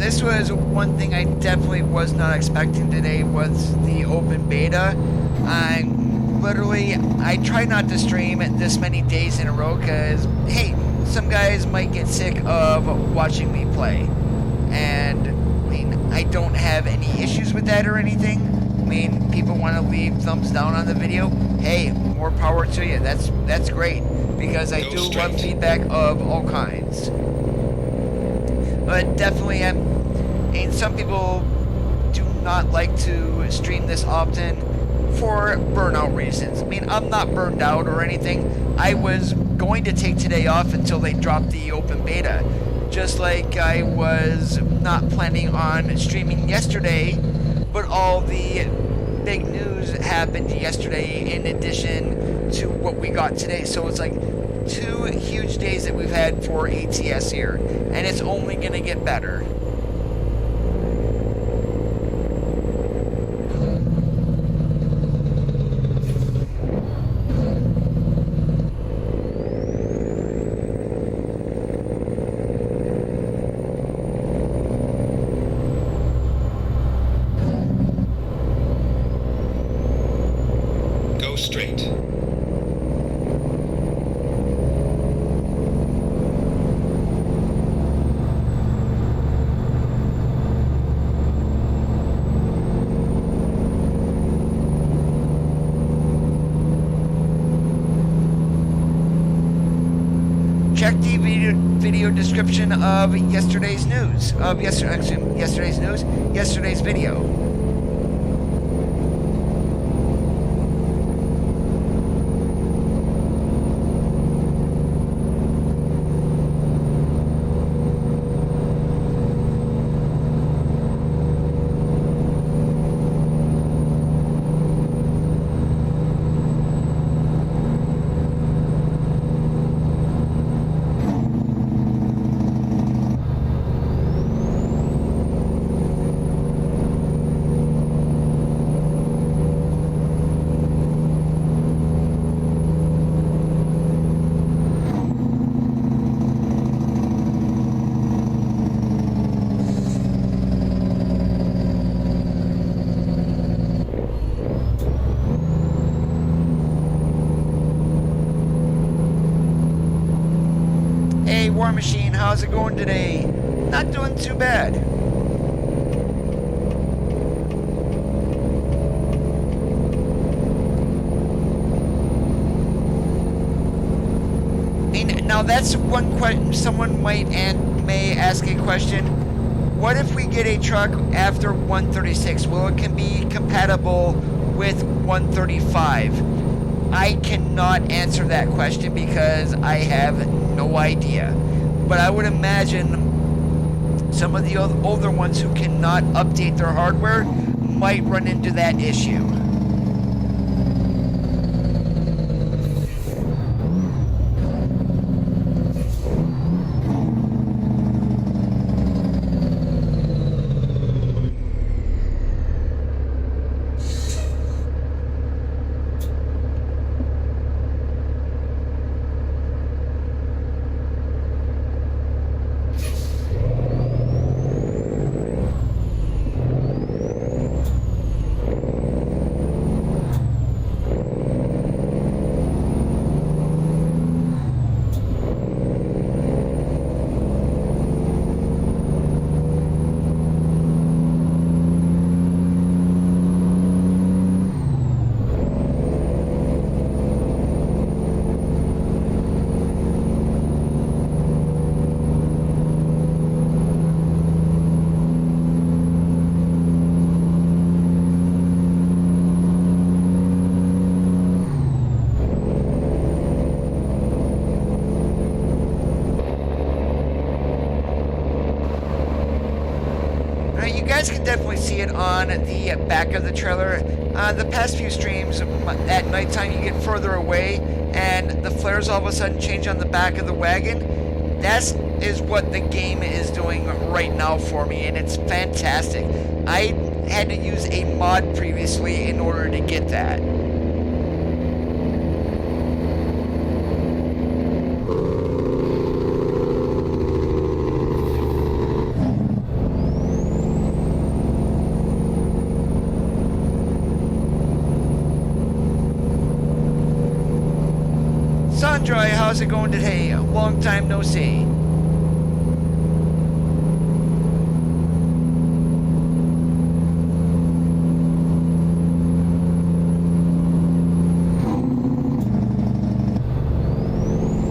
this was one thing I definitely was not expecting today was the open beta. I try not to stream this many days in a row because, hey, some guys might get sick of watching me play. And, I mean, I don't have any issues with that or anything. I mean, people want to leave thumbs down on the video. Hey, more power to you. That's great because I do love feedback of all kinds. But definitely, and some people do not like to stream this often for burnout reasons. I mean, I'm not burned out or anything. I was going to take today off until they dropped the open beta. Just like I was not planning on streaming yesterday, but all the big news happened yesterday in addition to what we got today. So it's like 2 huge days that we've had for ATS here, and it's only going to get better. Go straight. Check the video description of yesterday's news. Yesterday's video. War Machine, how's it going today? Not doing too bad. Now that's one question. Someone may ask a question. What if we get a truck after 136? Will it can be compatible with 135? I cannot answer that question because I have no idea. But I would imagine some of the older ones who cannot update their hardware might run into that issue. You guys can definitely see it on the back of the trailer. The past few streams, at nighttime you get further away and the flares all of a sudden change on the back of the wagon. That is what the game is doing right now for me, and it's fantastic. I had to use a mod previously in order to get that. Sandra, how's it going today? Long time no see.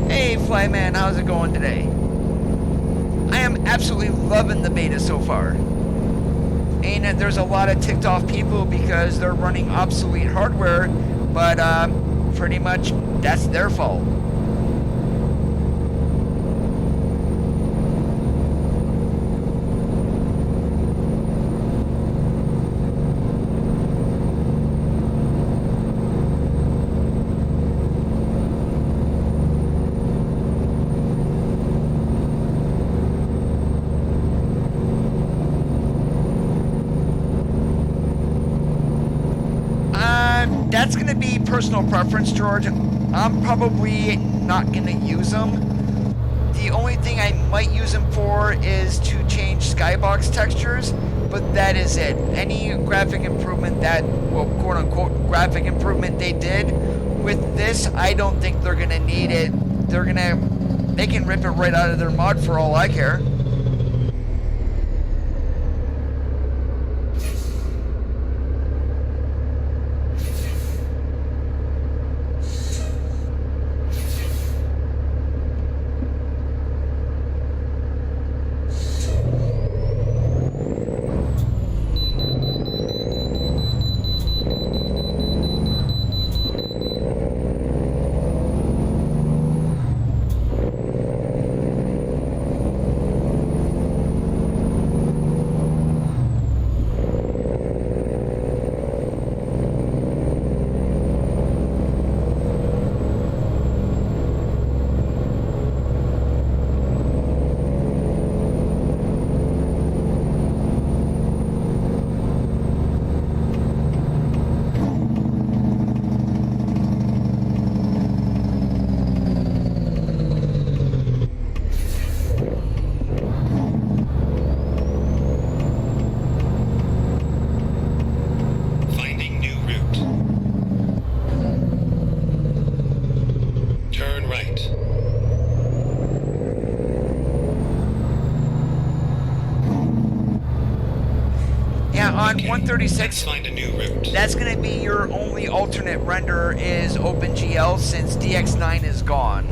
Hey, Flyman, how's it going today? I am absolutely loving the beta so far. And there's a lot of ticked off people because they're running obsolete hardware, but pretty much that's their fault. That's going to be personal preference, George. I'm probably not going to use them. The only thing I might use them for is to change skybox textures, but that is it. Any graphic improvement that, well, quote-unquote graphic improvement they did with this, I don't think they're going to need it. They can rip it right out of their mod for all I care. On 136, find a new route. That's going to be your only alternate render is OpenGL since DX9 is gone.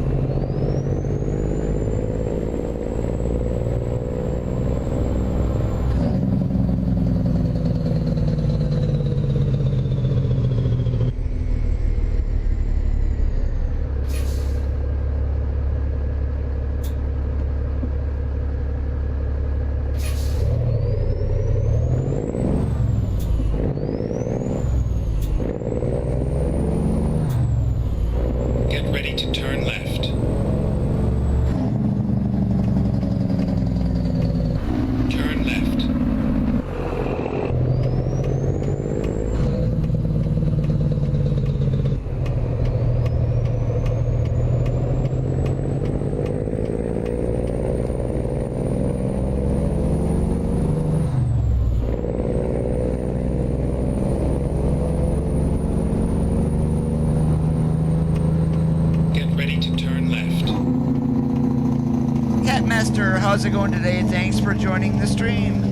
How's it going today? Thanks for joining the stream.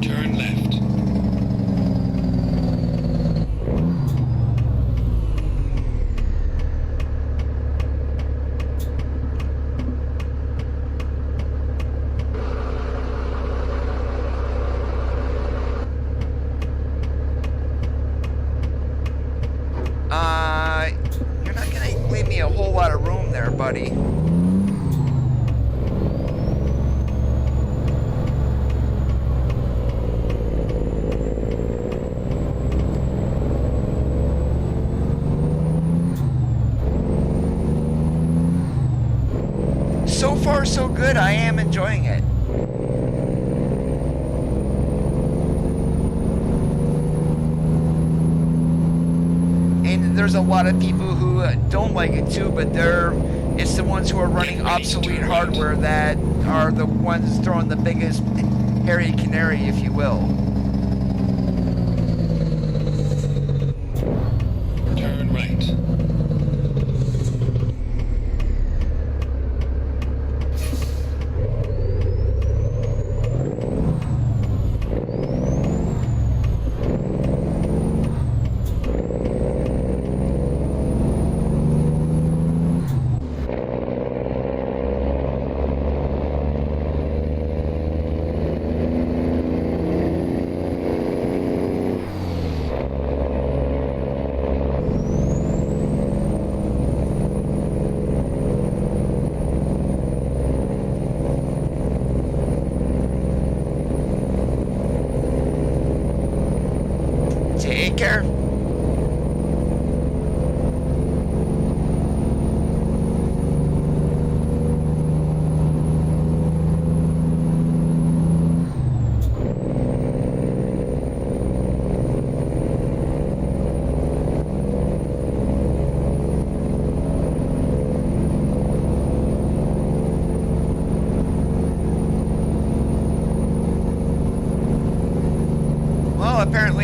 Turn left. You're not gonna leave me a whole lot of room there, buddy. So far, so good. I am enjoying it. And there's a lot of people who don't like it too, but it's the ones who are running obsolete hardware that are the ones throwing the biggest hairy canary, if you will.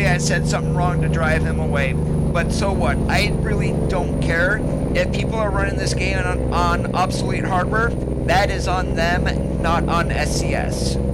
I said something wrong to drive him away. But so what? I really don't care. If people are running this game on obsolete hardware, that is on them, not on SCS.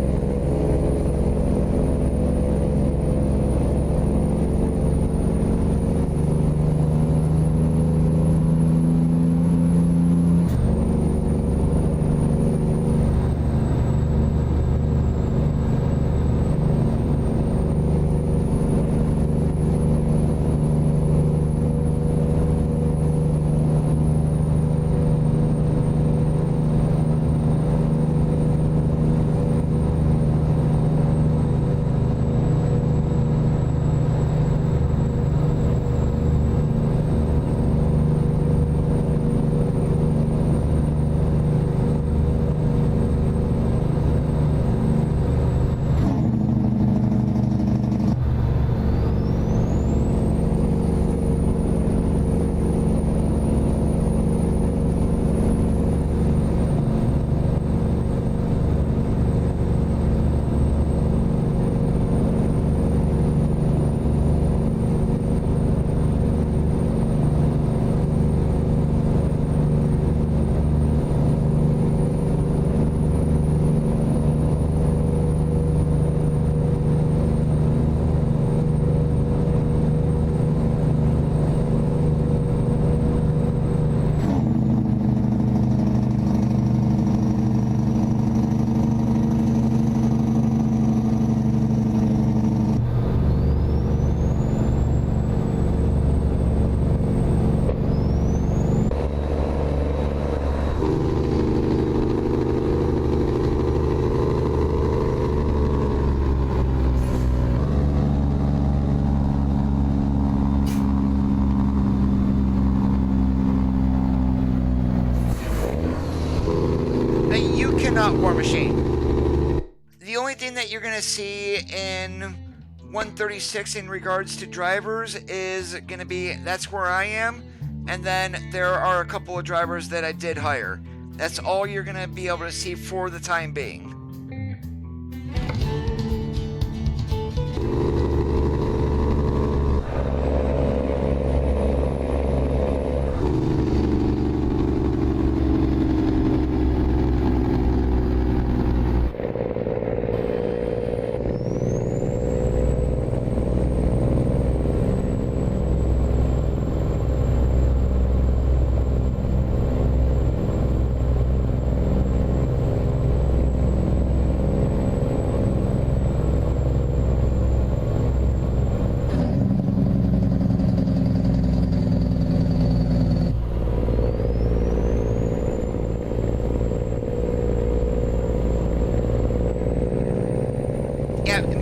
Not War Machine. The only thing that you're going to see in 136 in regards to drivers is going to be that's where I am, and then there are a couple of drivers that I did hire. That's all you're going to be able to see for the time being.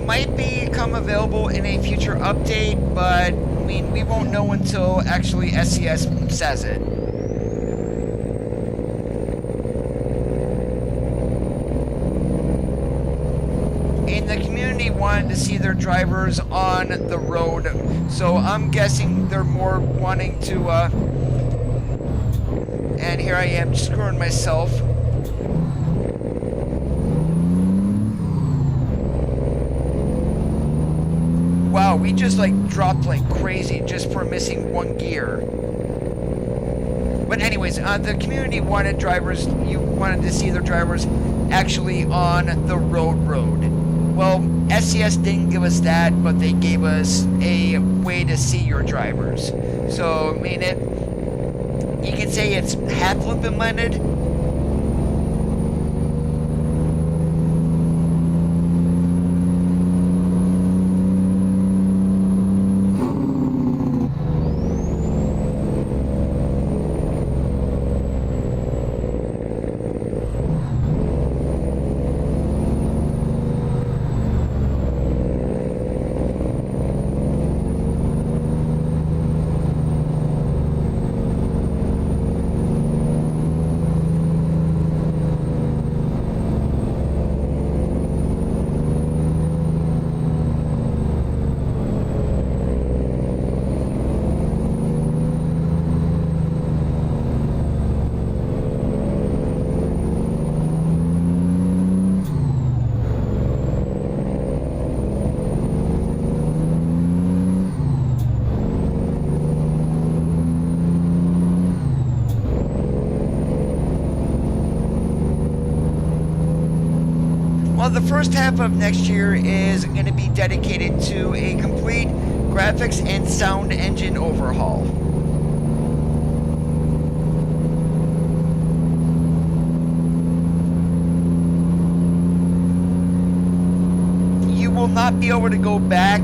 Might become available in a future update, but I mean, we won't know until actually SCS says it. And the community wanted to see their drivers on the road, so I'm guessing they're more wanting to, and here I am screwing myself. Wow, we just like dropped like crazy just for missing one gear. But anyways, the community wanted drivers, you wanted to see their drivers actually on the road. Well, SCS didn't give us that, but they gave us a way to see your drivers. So, I mean, you can say it's half implemented. the first half of next year is going to be dedicated to a complete graphics and sound engine overhaul. You will not be able to go back,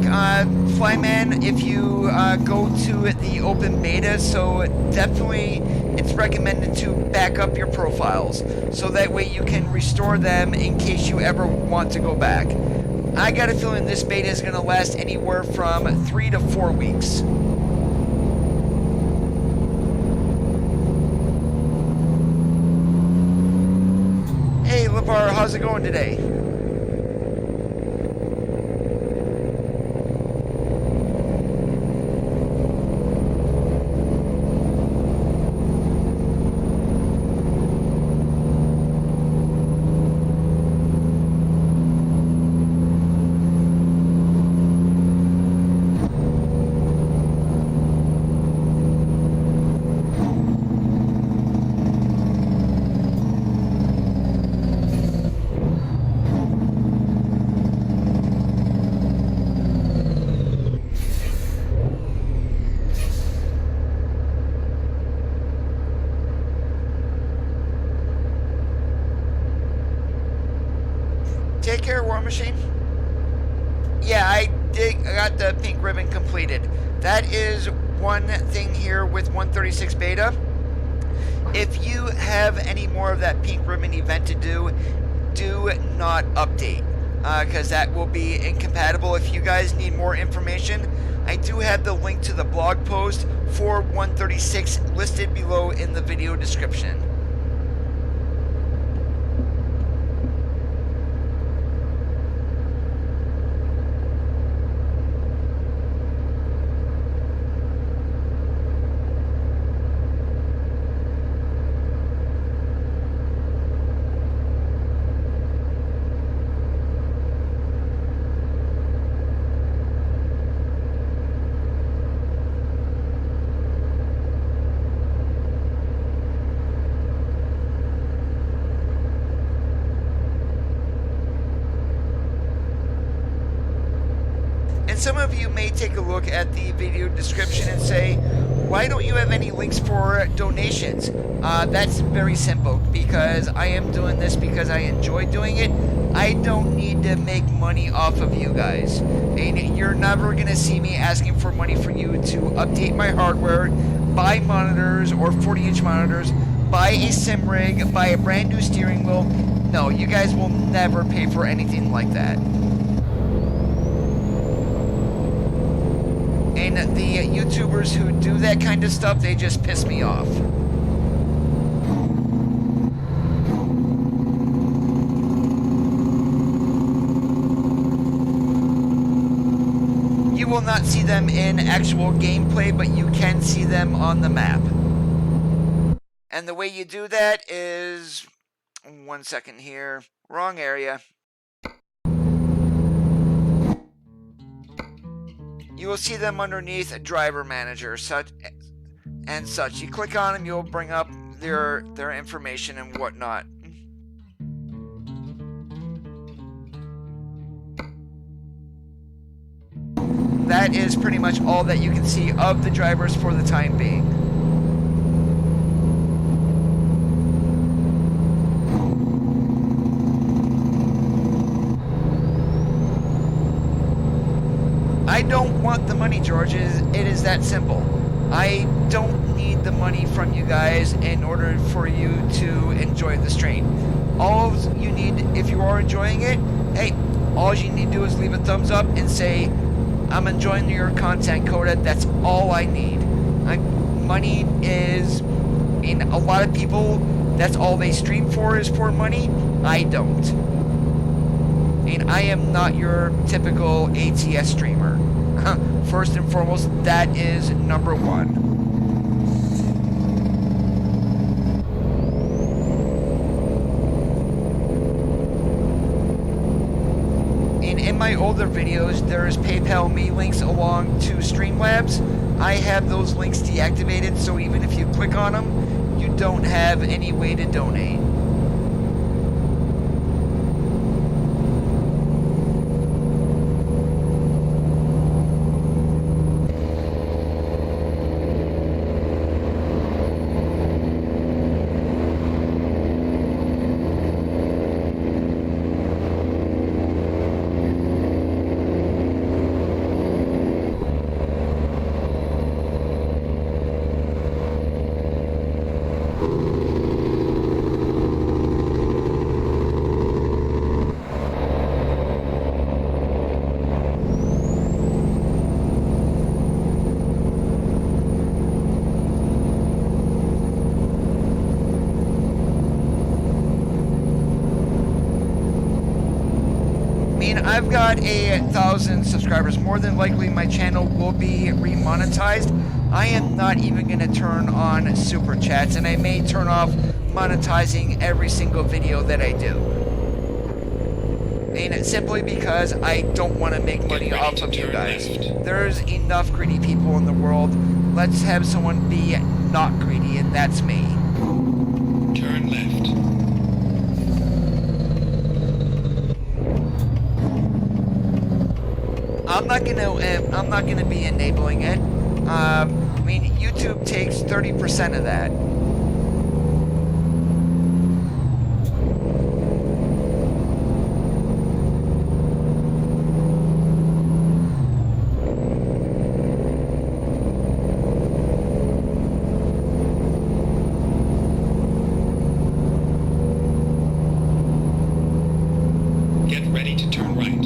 Flyman, if you go to the open beta, so definitely it's recommended to back up your profiles, so that way you can restore them in case you ever want to go back. I got a feeling this beta is going to last anywhere from 3 to 4 weeks. Hey, LeVar, how's it going today? Take care, War Machine. Yeah, I got the pink ribbon completed. That is one thing here with 136 beta. If you have any more of that pink ribbon event to do not update, because that will be incompatible. If you guys need more information, I do have the link to the blog post for 136 listed below in the video description. Some of you may take a look at the video description and say, why don't you have any links for donations? That's very simple, because I am doing this because I enjoy doing it. I don't need to make money off of you guys. And you're never going to see me asking for money for you to update my hardware, buy monitors or 40-inch monitors, buy a sim rig, buy a brand new steering wheel. No, you guys will never pay for anything like that. And the YouTubers who do that kind of stuff, they just piss me off. You will not see them in actual gameplay, but you can see them on the map. And the way you do that is... 1 second here. Wrong area. You will see them underneath Driver Manager, such. You click on them, you'll bring up their information and whatnot. That is pretty much all that you can see of the drivers for the time being. I don't want the money, George. It is that simple. I don't need the money from you guys in order for you to enjoy the stream. All you need, if you are enjoying it, hey, all you need to do is leave a thumbs up and say, I'm enjoying your content, Coda. That's all I need. Money is, in a lot of people, that's all they stream for is for money. I don't. And I am not your typical ATS streamer. First and foremost, that is number one. And in my older videos, there's PayPal me links along to Streamlabs. I have those links deactivated, so even if you click on them, you don't have any way to donate. I've got 1,000 subscribers, more than likely my channel will be remonetized. I am not even going to turn on super chats, and I may turn off monetizing every single video that I do. And simply because I don't want to make money off of you guys. There's enough greedy people in the world. Let's have someone be not greedy, and that's me. Turn left. I'm not gonna be enabling it. I mean, YouTube takes 30% of that. Get ready to turn right.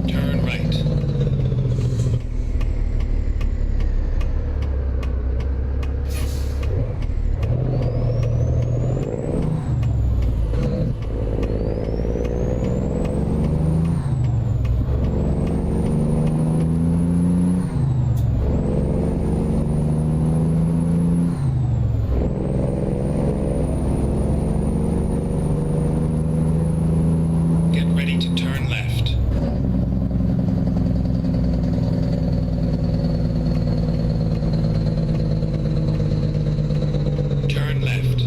Turn right. Get ready to turn left. Turn left.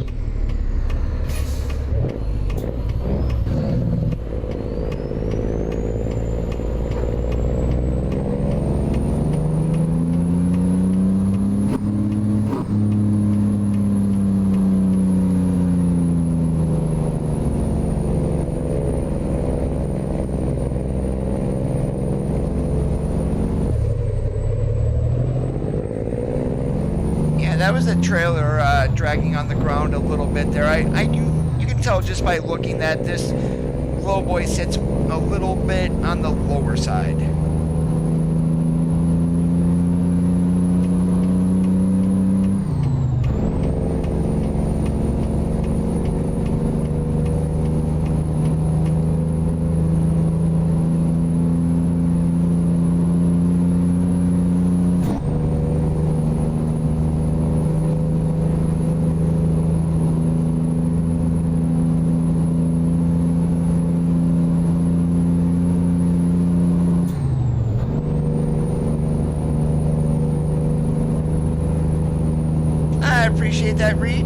Yeah, that was the trailer dragging on the ground a little bit there. You can tell just by looking that this glow boy sits a little bit on the lower side. I appreciate that, Reed.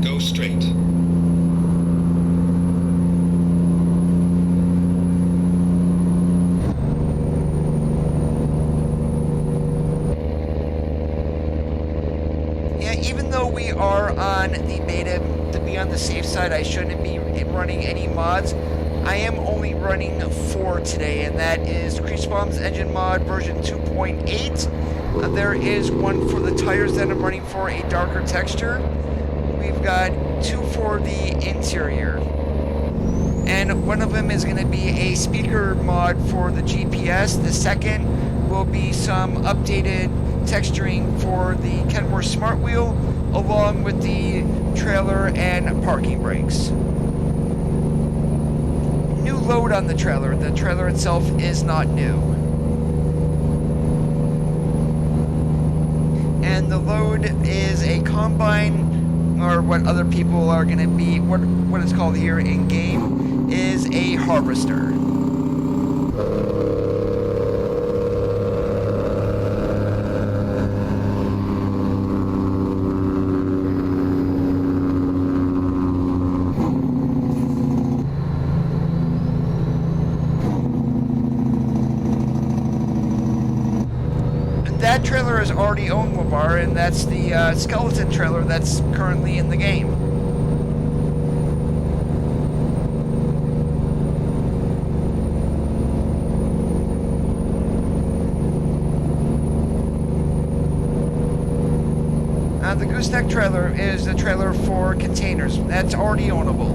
Go straight. Yeah, even though we are on the beta, to be on the safe side, I shouldn't be running any mods. I am only running 4 today, and that is Creasebomb's engine mod version 2.8. There is one for the tires that I'm running for a darker texture. We've got 2 for the interior. And one of them is going to be a speaker mod for the GPS. The second will be some updated texturing for the Kenworth Smart Wheel, along with the trailer and parking brakes. New load on the trailer. The trailer itself is not new. And the load is a combine, or what other people are going to be, what it's called here in game, is a harvester. That trailer is already owned Labar, and that's the skeleton trailer that's currently in the game. The gooseneck trailer is the trailer for containers. That's already ownable.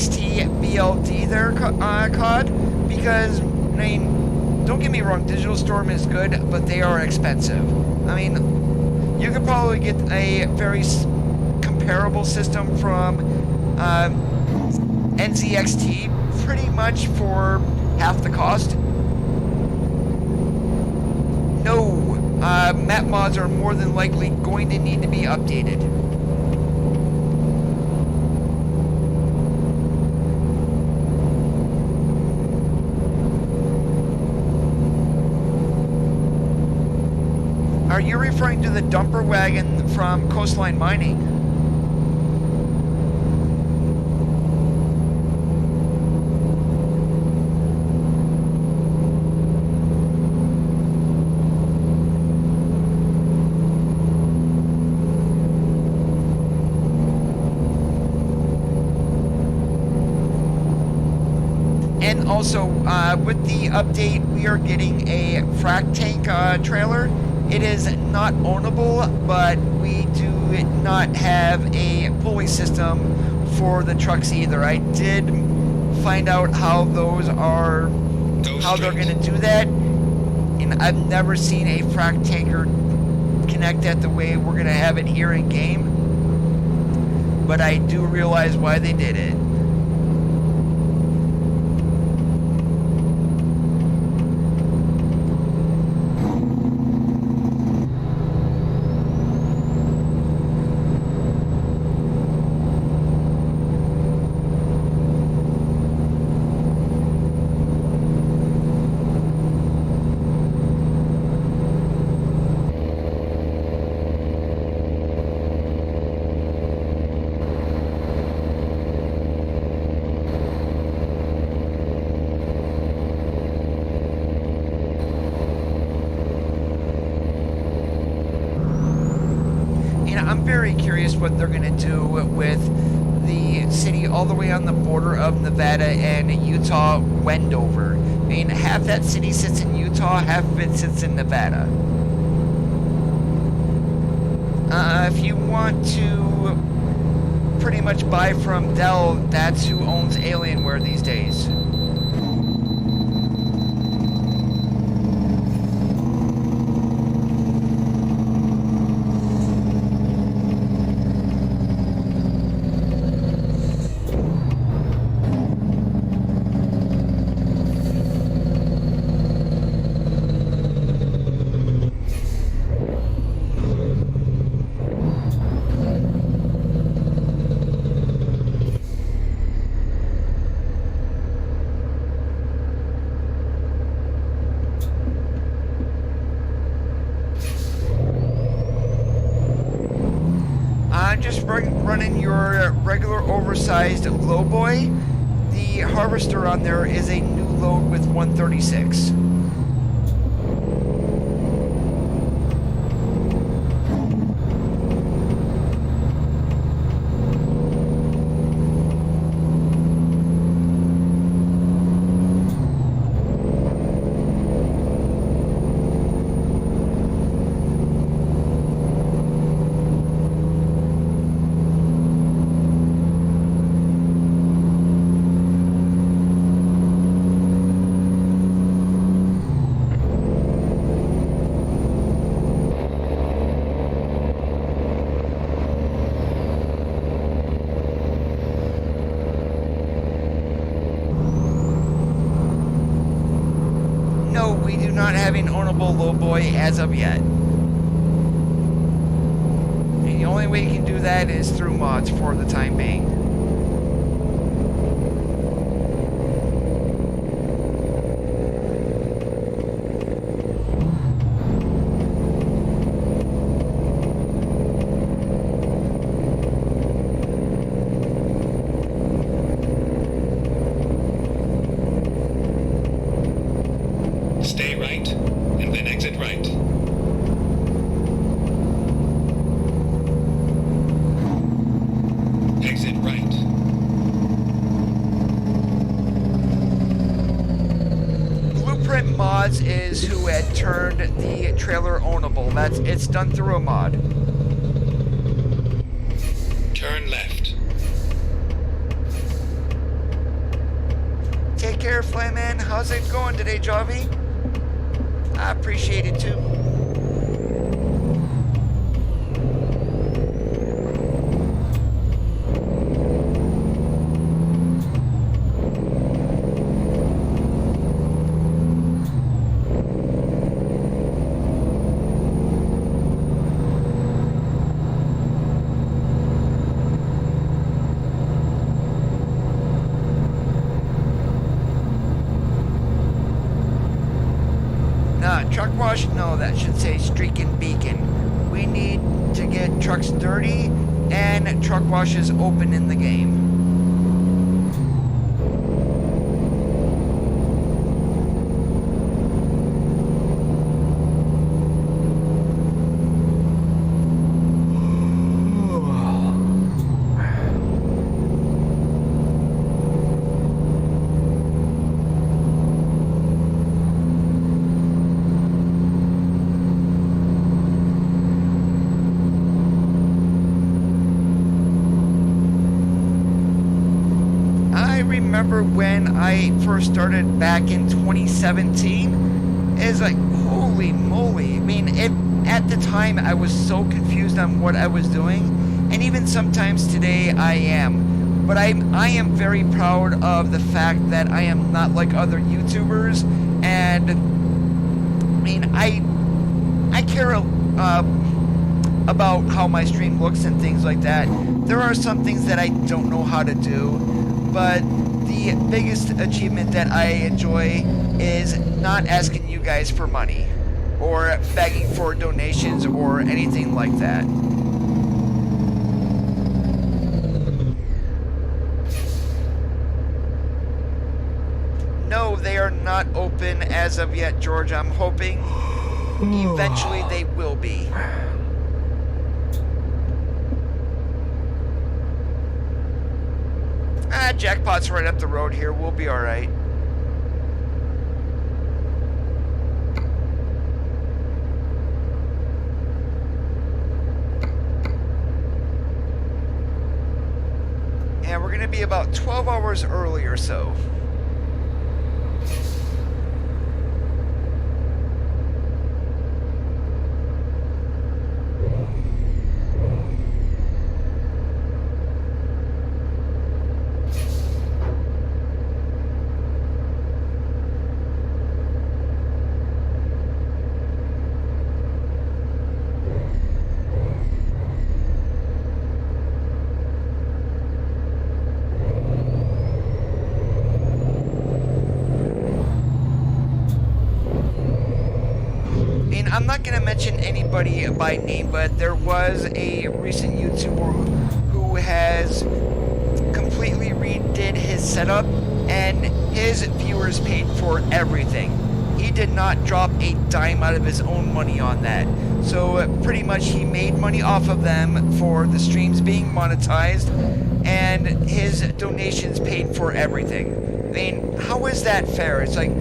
NZXT BLD there, COD, because, I mean, don't get me wrong, Digital Storm is good, but they are expensive. I mean, you could probably get a very comparable system from NZXT pretty much for half the cost. No, map mods are more than likely going to need to be updated. Are you referring to the dumper wagon from Coastline Mining? And also, with the update, we are getting a frac tank trailer. It is not ownable, but we do not have a pulley system for the trucks either. I did find out how those are, how they're going to do that, and I've never seen a frac tanker connect that the way we're going to have it here in game, but I do realize why they did it. I'm very curious what they're going to do with the city all the way on the border of Nevada and Utah, Wendover. I mean, half that city sits in Utah, half of it sits in Nevada. If you want to pretty much buy from Dell, that's who owns Alienware these days. Just running your regular oversized lowboy. The harvester on there is a new load with 136. No, we do not have an ownable lowboy as of yet. And the only way you can do that is through mods for the time being. Stay right, and then exit right. Exit right. Blueprint Mods is who had turned the trailer ownable. It's done through a mod. Turn left. how's it going today, Javi? I appreciate it too. Truck wash? No, that should say streak and beacon. We need to get trucks dirty and truck washes open in the game. Remember when I first started back in 2017, it's like, holy moly. I mean, at the time I was so confused on what I was doing, and even sometimes today I am. But I am very proud of the fact that I am not like other YouTubers, and I mean, I care about how my stream looks and things like that. There are some things that I don't know how to do, but the biggest achievement that I enjoy is not asking you guys for money or begging for donations or anything like that. No, they are not open as of yet, George. I'm hoping eventually they will be. Jackpot's right up the road here. We'll be alright. And we're going to be about 12 hours early or so. I'm not going to mention anybody by name, but there was a recent YouTuber who has completely redid his setup, and his viewers paid for everything. He did not drop a dime out of his own money on that. So pretty much he made money off of them for the streams being monetized, and his donations paid for everything. I mean, how is that fair? It's like,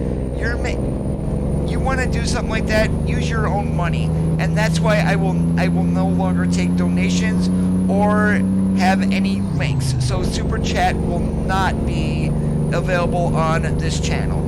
you want to do something like that, use your own money. And that's why I will no longer take donations or have any links. So Super Chat will not be available on this channel.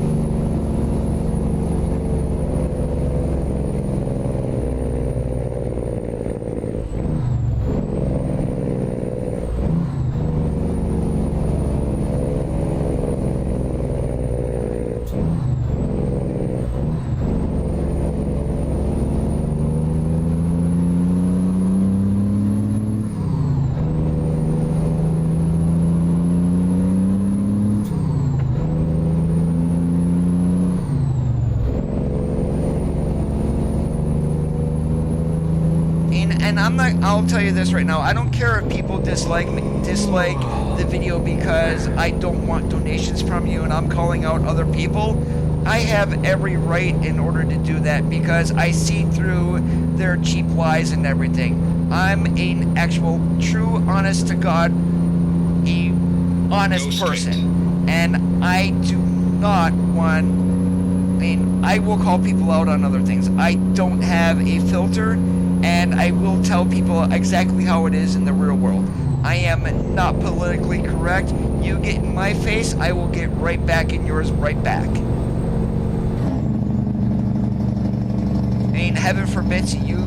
I'll tell you this right now, I don't care if people dislike the video because I don't want donations from you and I'm calling out other people. I have every right in order to do that because I see through their cheap lies and everything. I'm an actual, true, honest to God, a honest person. And I do not want, I mean, I will call people out on other things. I don't have a filter, and I will tell people exactly how it is in the real world. I am not politically correct. You get in my face, I will get right back in yours right back. mean, heaven forbids you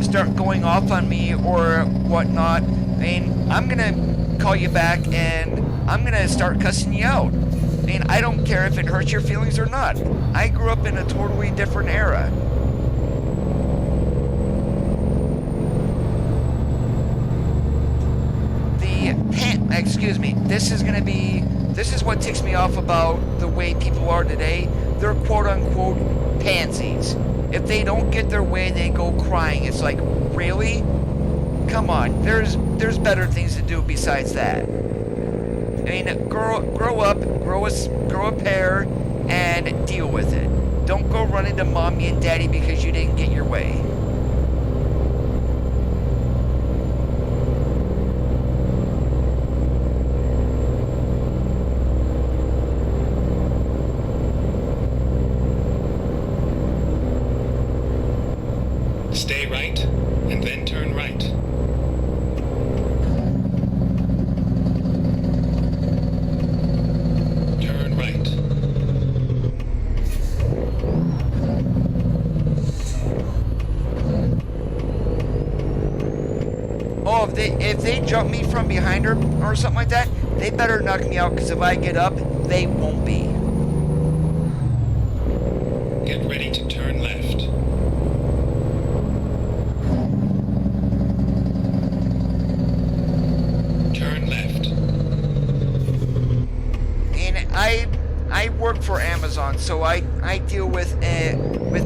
start going off on me or whatnot, I mean, I'm gonna call you back and I'm gonna start cussing you out. I mean, I don't care if it hurts your feelings or not. I grew up in a totally different era. Excuse me, this is what ticks me off about the way people are today. They're quote-unquote pansies. If they don't get their way, they go crying. It's like, really? Come on, there's better things to do besides that. I mean, grow up, grow a pair, and deal with it. Don't go running to mommy and daddy because you didn't get your way. Stay right, and then turn right. Turn right. Oh, if they jump me from behind her or something like that, they better knock me out, because if I get up, they won't be. Get ready to turn left. Turn left. And I work for Amazon, so I deal with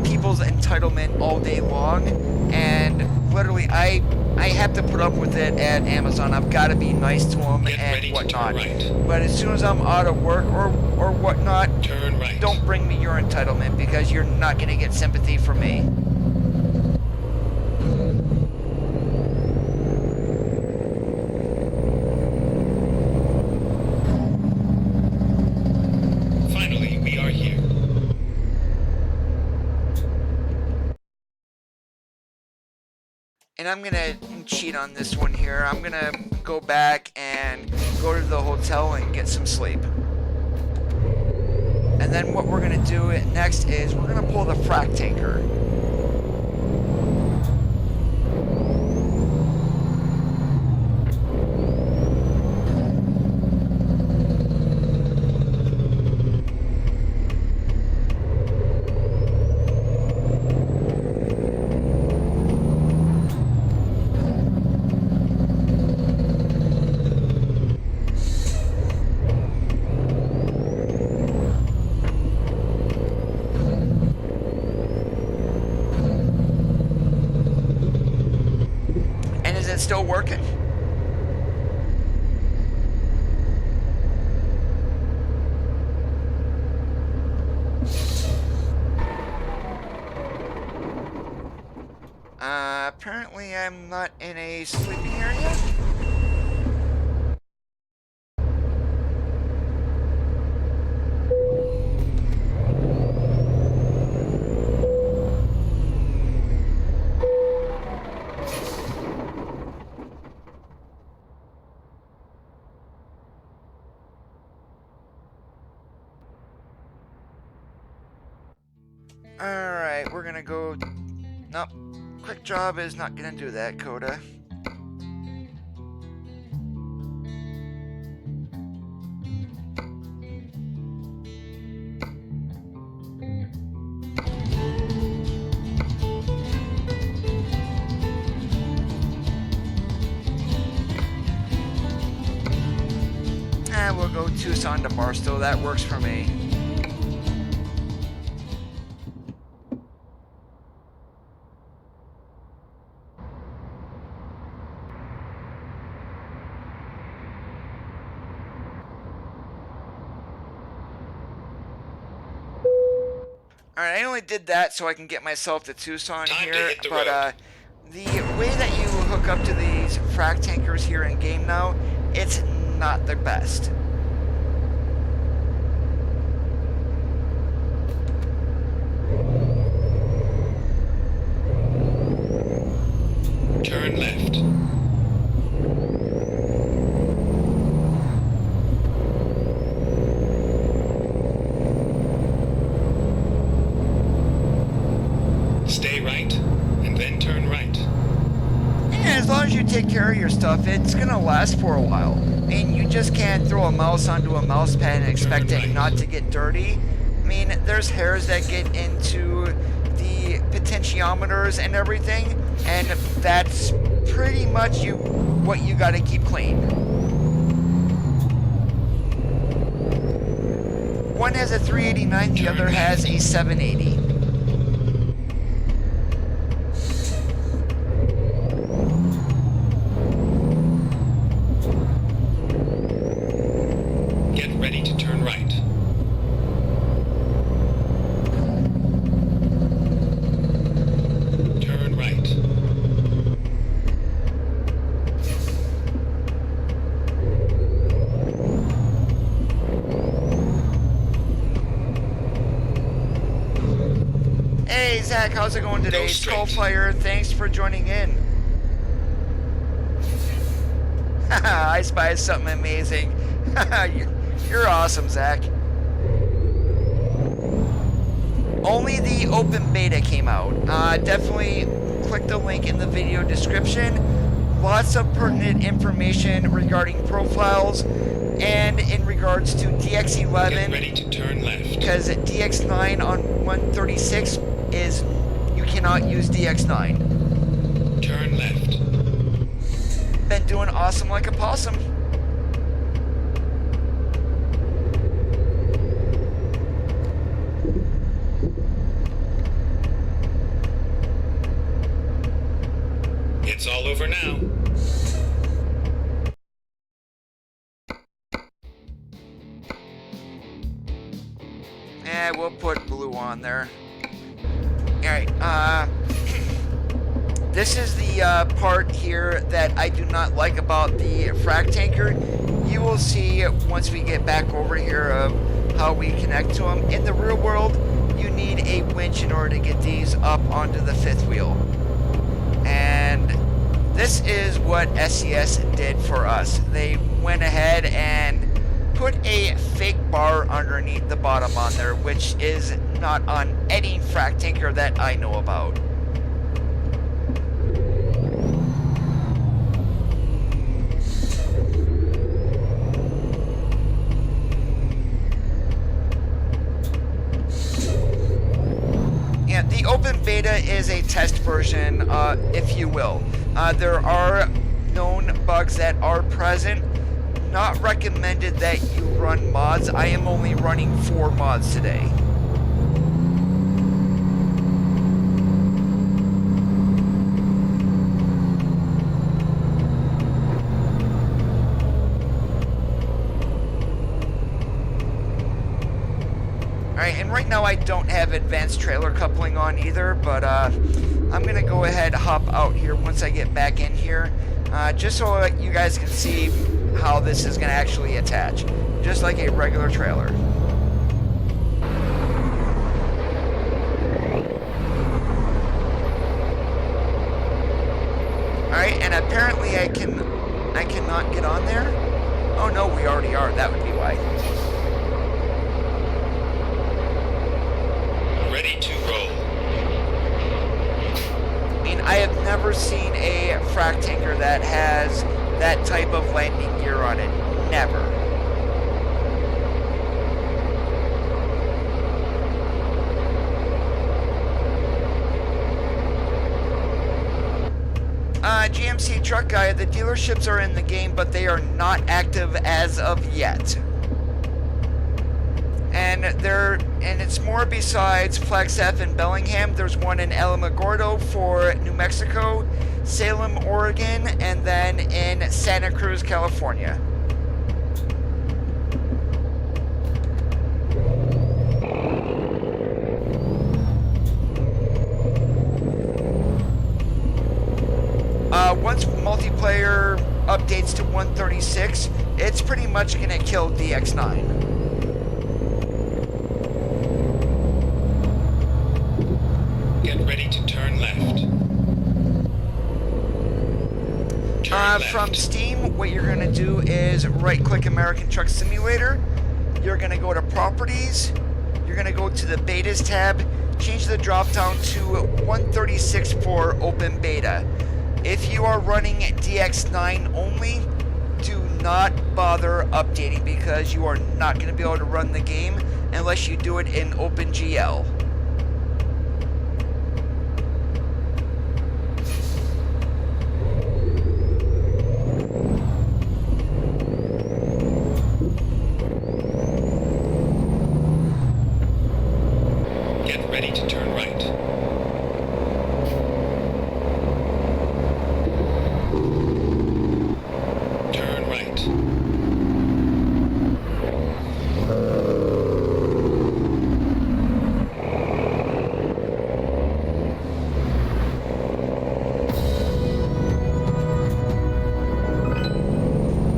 people's entitlement all day long, and literally I have to put up with it at Amazon. I've got to be nice to them and whatnot. Right. But as soon as I'm out of work or whatnot, turn right. Don't bring me your entitlement, because you're not going to get sympathy from me. Finally, we are here. And I'm gonna cheat on this one here. I'm gonna go back and go to the hotel and get some sleep. And then what we're gonna do next is we're gonna pull the frac tanker. Still working. Apparently I'm not in a sleeping area. Alright, we're gonna go... Nope. Quick job is not gonna do that, Coda. We'll go Tucson to Barstow. That works for me. Alright, I only did that so I can get myself to Tucson here, but the way that you hook up to these frac tankers here in game now, it's not the best. Turn left. Stay right, and then turn right. And as long as you take care of your stuff, it's gonna last for a while. I mean, you just can't throw a mouse onto a mouse pad and expect it not to get dirty. I mean, there's hairs that get into the potentiometers and everything, and that's pretty much what you gotta keep clean. One has a 389, the other has a 780. Get ready to turn right. Turn right. Hey Zach, how's it going today? Go straight. Skullfire, thanks for joining in. I spied something amazing. You're awesome, Zach. Only the open beta came out. Definitely click the link in the video description. Lots of pertinent information regarding profiles and in regards to DX11. Get ready to turn left. Because DX9 on 136 is, you cannot use DX9. Turn left. Been doing awesome like a possum. It's all over now. Yeah, we'll put blue on there. Alright, this is the part here that I do not like about the frac tanker. You will see once we get back over here of how we connect to them. In the real world, you need a winch in order to get these up onto the fifth wheel. And this is what SES did for us. They went ahead and put a fake bar underneath the bottom on there, which is not on any frac tanker that I know about. Yeah, the open beta is a test version, if you will. There are known bugs that are present. Not recommended that you run mods. I am only running 4 mods today. Alright, and right now I don't have advanced trailer coupling on either, but I'm gonna go ahead and hop out here once I get back in here, just so that you guys can see how this is going to actually attach, just like a regular trailer. Alright, and apparently I cannot get on there. Oh no, we already are. That would be why. Ready to roll. I mean, I have never seen a frac tanker that has that type of landing gear on it. Never. GMC Truck Guy, the dealerships are in the game, but they are not active as of yet. And it's more besides Flex F in Bellingham. There's one in Alamogordo for New Mexico, Salem, Oregon, and then in Santa Cruz, California. Once multiplayer updates to 136, it's pretty much going to kill DX9. Get ready to turn left. Turn left. From Steam, what you're going to do is right-click American Truck Simulator. You're going to go to Properties. You're going to go to the Betas tab. change the drop down to 136 for open beta. If you are running DX9 only, do not bother updating because you are not going to be able to run the game unless you do it in OpenGL. Get ready to turn right. Turn right.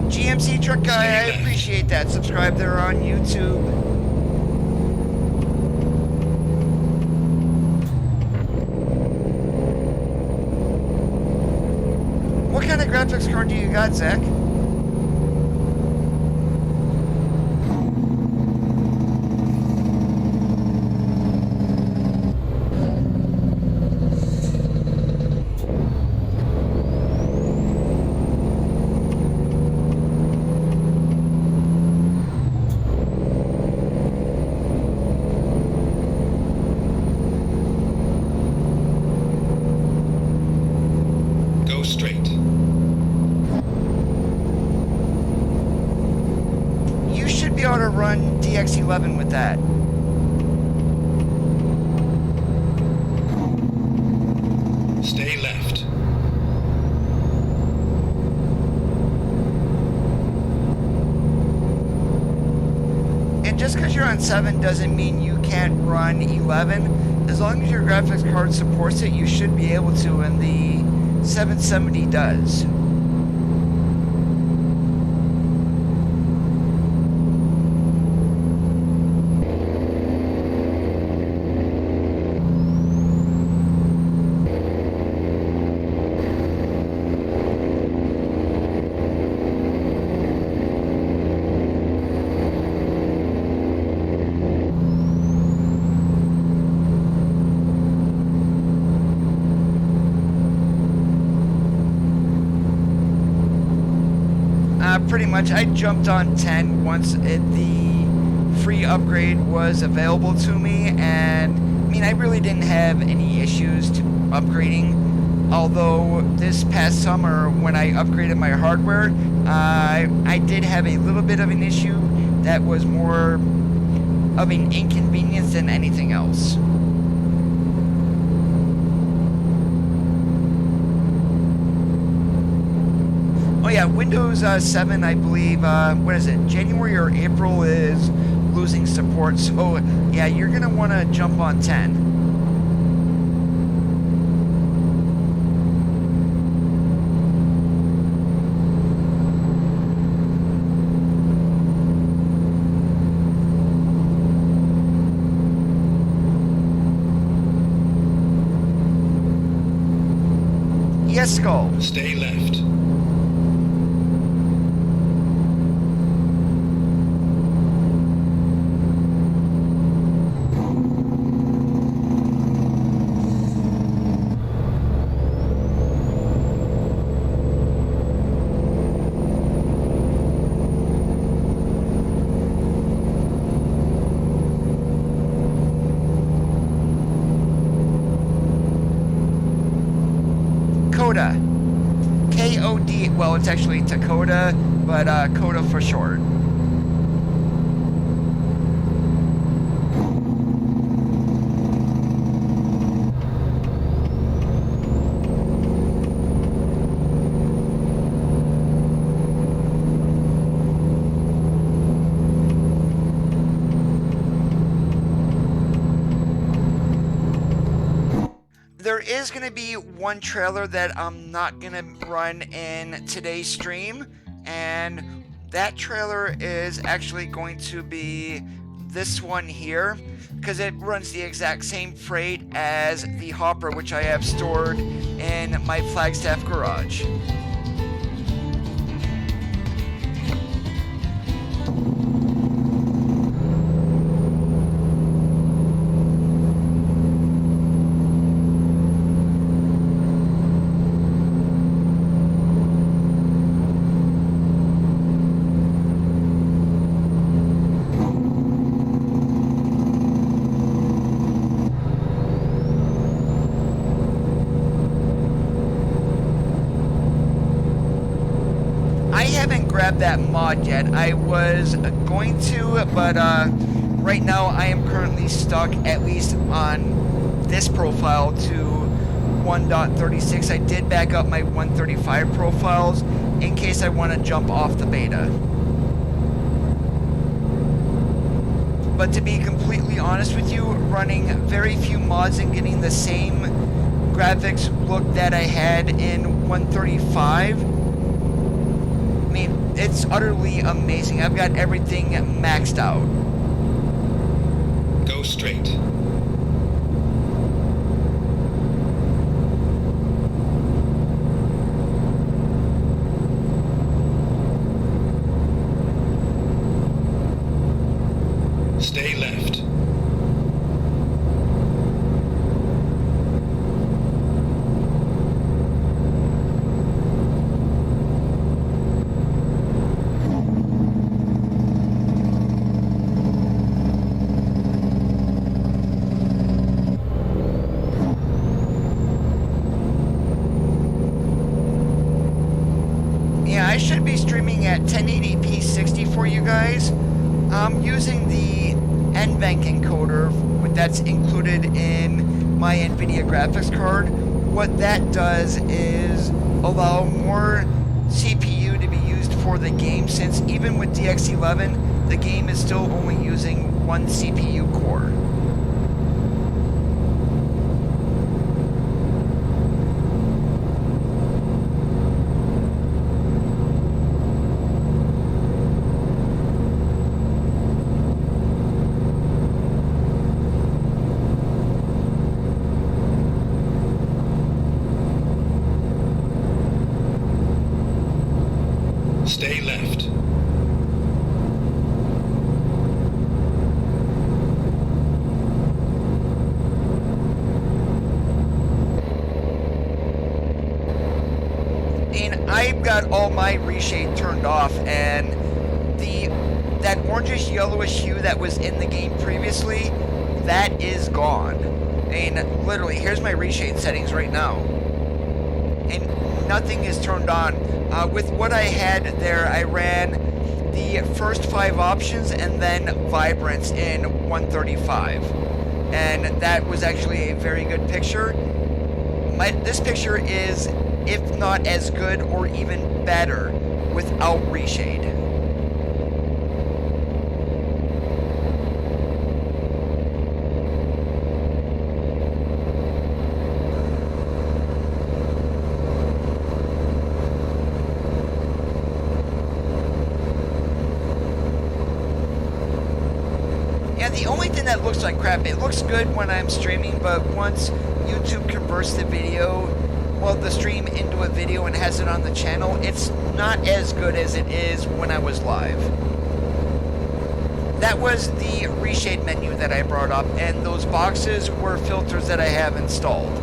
GMC Truck Guy, I appreciate that. Subscribe there on YouTube. What kind of graphics card do you got, Zach? Go straight. You should be able to run DX11 with that. Stay left. And just because you're on 7 doesn't mean you can't run 11. As long as your graphics card supports it, you should be able to, and the 770 does. Pretty much, I jumped on 10 once the free upgrade was available to me, and I mean, I really didn't have any issues to upgrading. Although this past summer, when I upgraded my hardware, I did have a little bit of an issue that was more of an inconvenience than anything else. Oh yeah, Windows 7, I believe, what is it, January or April is losing support, so yeah, you're going to want to jump on 10. Yes, Skull. Stay left. Coda. K-O-D, well, it's actually Dakota, but Coda for short. There is going to be one trailer that I'm not going to run in today's stream, and that trailer is actually going to be this one here, because it runs the exact same freight as the Hopper, which I have stored in my Flagstaff garage. grab that mod yet. I was going to, but right now I am currently stuck, at least on this profile, to 1.36. I did back up my 135 profiles in case I want to jump off the beta. But to be completely honest with you, running very few mods and getting the same graphics look that I had in 135, I mean, it's utterly amazing. I've got everything maxed out. Go straight. Stay left. Yeah, I should be streaming at 1080p 60 for you guys. I'm using the NVENC encoder that's included in my NVIDIA graphics card. What that does is allow more CPU to be used for the game, since even with DX11, the game is still only using one CPU core. Stay left. And I've got all my reshade turned off, and that orangish yellowish hue that was in the game previously, that is gone. And literally, here's my reshade settings right now, and nothing is turned on. With what I had there, I ran the first 5 options and then vibrance in 135, and that was actually a very good picture. This picture is, if not as good or even better, without reshade. Yeah, the only thing that looks like crap, it looks good when I'm streaming, but once YouTube converts the video, well, the stream into a video and has it on the channel, it's not as good as it is when I was live. That was the reshade menu that I brought up, and those boxes were filters that I have installed.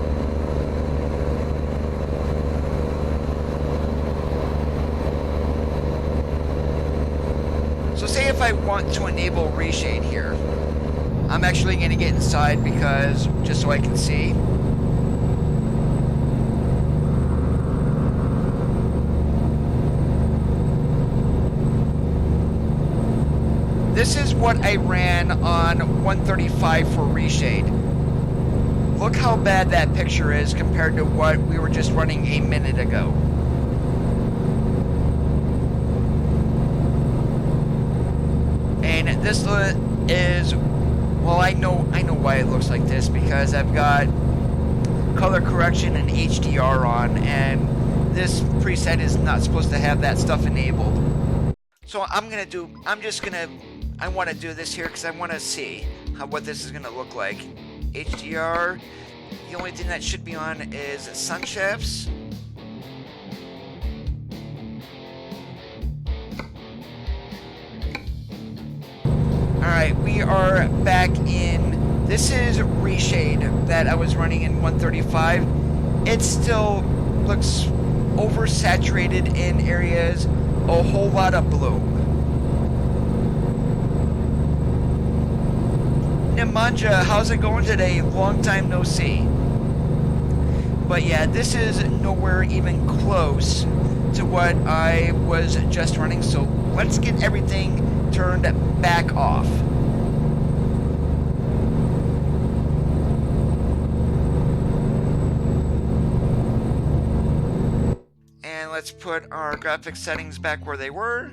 So say if I want to enable reshade here, I'm actually going to get inside because, just so I can see. This is what I ran on 135 for reshade. Look how bad that picture is compared to what we were just running a minute ago. And this is, well, I know why it looks like this, because I've got color correction and HDR on, and this preset is not supposed to have that stuff enabled. So I want to do this here because I want to see what this is going to look like. HDR, the only thing that should be on is sun shafts. Alright, we are back in. This is reshade that I was running in 135. It still looks oversaturated in areas, a whole lot of blue. Nimanja, how's it going today? Long time no see. But yeah, this is nowhere even close to what I was just running. So let's get everything turned back off. And let's put our graphics settings back where they were.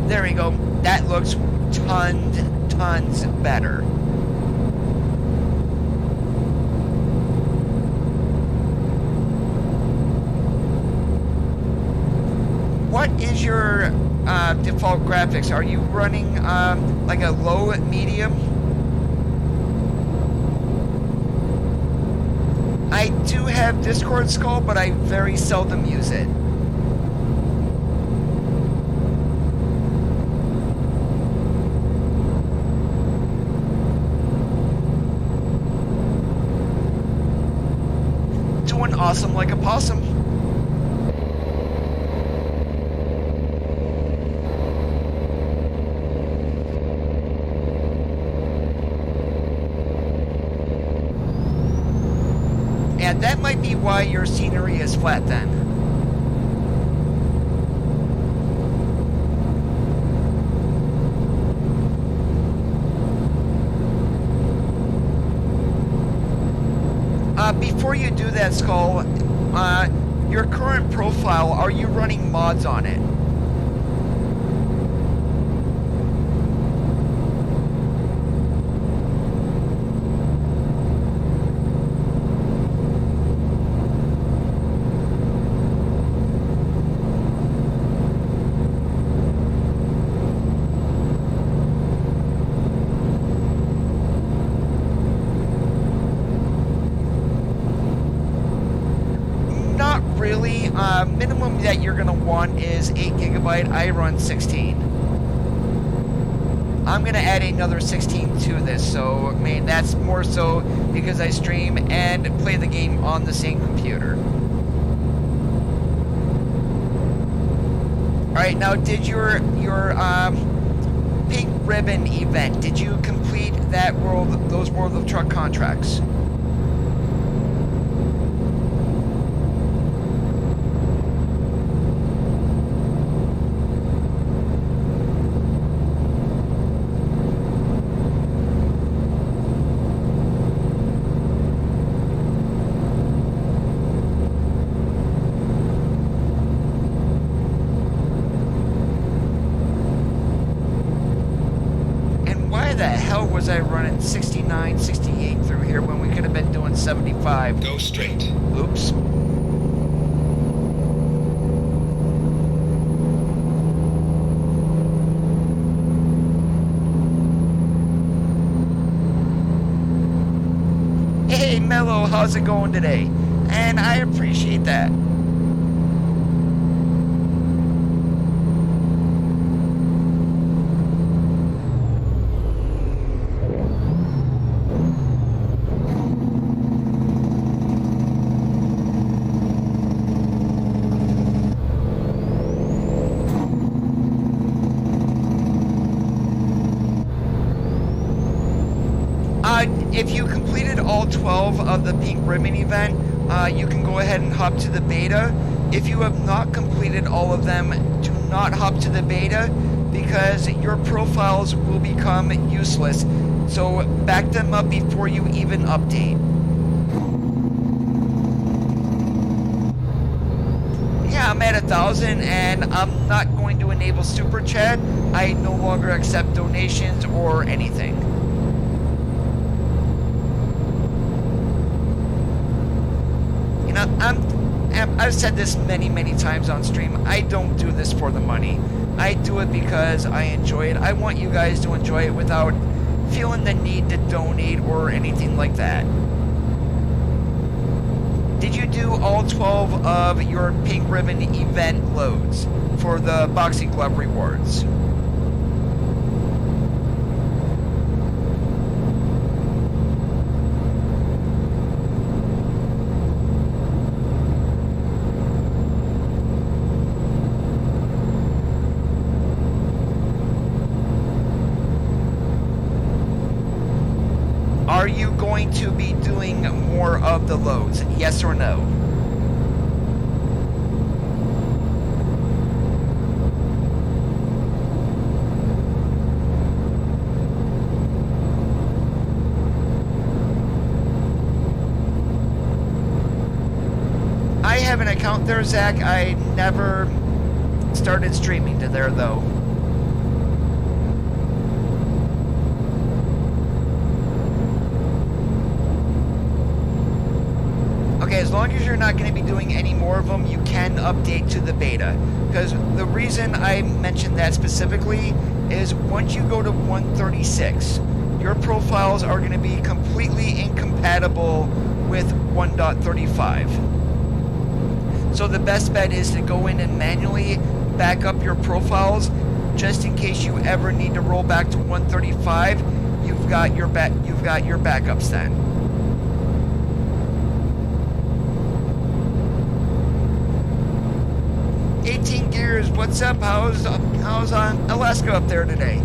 There we go. That looks tons better. What is your default graphics? Are you running like a low, medium? I do have Discord Skull, but I very seldom use it. Doing awesome like a possum. And that might be why your scenery is flat then. Before you do that, Skull, your current profile, are you running mods on it? Minimum that you're going to want is 8 GB. I run 16. I'm going to add another 16 to this, so I mean that's more so because I stream and play the game on the same computer. Alright, now did your pink ribbon event, did you complete that those World of Truck contracts? Was I running 69, 68 through here when we could have been doing 75? Go straight. Oops. Hey, Mello, how's it going today? And I appreciate that. If you completed all 12 of the pink ribbon event, you can go ahead and hop to the beta. If you have not completed all of them, do not hop to the beta because your profiles will become useless. So back them up before you even update. Yeah, I'm at 1,000 and I'm not going to enable Super Chat. I no longer accept donations or anything. I've said this many times on stream. I don't do this for the money. I do it because I enjoy it. I want you guys to enjoy it without feeling the need to donate or anything like that. Did you do all 12 of your pink ribbon event loads for the boxing glove rewards? going to be doing more of the loads? Yes or no? I have an account there, Zach. I never started streaming to there, though. Okay, as long as you're not going to be doing any more of them, you can update to the beta. Because the reason I mentioned that specifically is once you go to 136, your profiles are going to be completely incompatible with 1.35. So the best bet is to go in and manually back up your profiles, just in case you ever need to roll back to 135. You've got your backups then. Gears, what's up? How's Alaska up there today?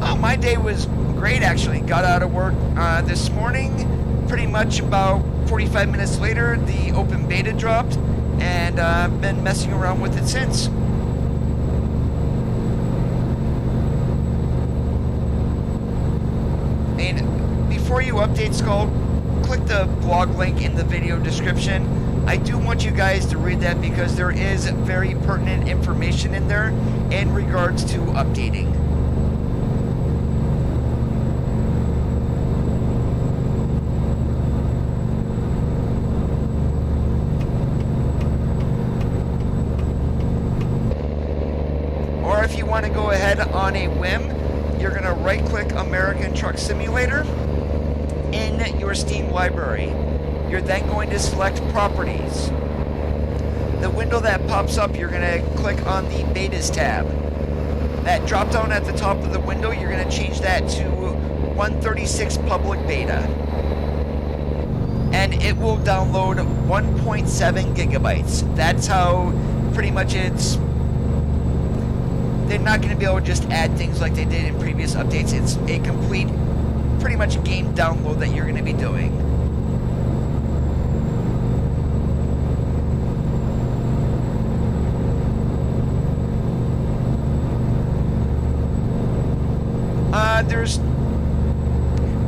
Oh, my day was great actually. Got out of work this morning. Pretty much about 45 minutes later, the open beta dropped, and I've been messing around with it since. And before you update Skull, click the blog link in the video description. I do want you guys to read that because there is very pertinent information in there in regards to updating. Or if you want to go ahead on a whim, you're going to right-click American Truck Simulator in your Steam library. You're then going to select Properties. The window that pops up, you're going to click on the Betas tab. That drop down at the top of the window, you're going to change that to 136 Public Beta. And it will download 1.7 gigabytes. That's how pretty much it's... They're not going to be able to just add things like they did in previous updates. It's a complete, pretty much game download that you're going to be doing. There's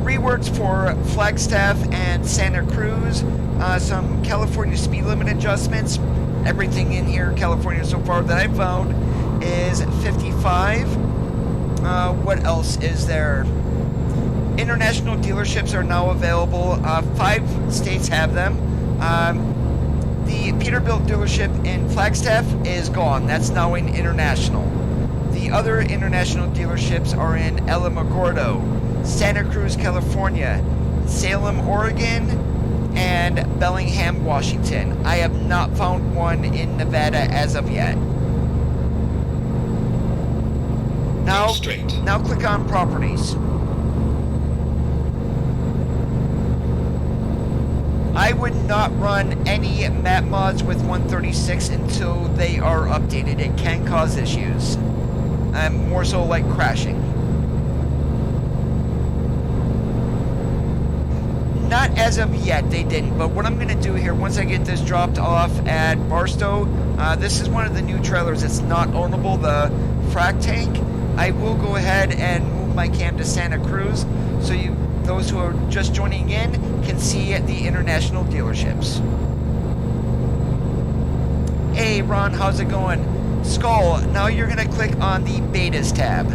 reworks for Flagstaff and Santa Cruz, some California speed limit adjustments. Everything in here, California so far that I've found, is 55. What else is there? International dealerships are now available. 5 states have them. The Peterbilt dealership in Flagstaff is gone. That's now in international. The other international dealerships are in Alamogordo, Santa Cruz, California, Salem, Oregon, and Bellingham, Washington. I have not found one in Nevada as of yet. Now click on Properties. I would not run any map mods with 136 until they are updated. It can cause issues. More so like crashing. Not as of yet, they didn't, but what I'm going to do here, once I get this dropped off at Barstow, this is one of the new trailers that's not ownable, the frac tank. I will go ahead and move my cam to Santa Cruz, so those who are just joining in can see the international dealerships. Hey Ron, how's it going? Skull, now you're going to click on the Betas tab.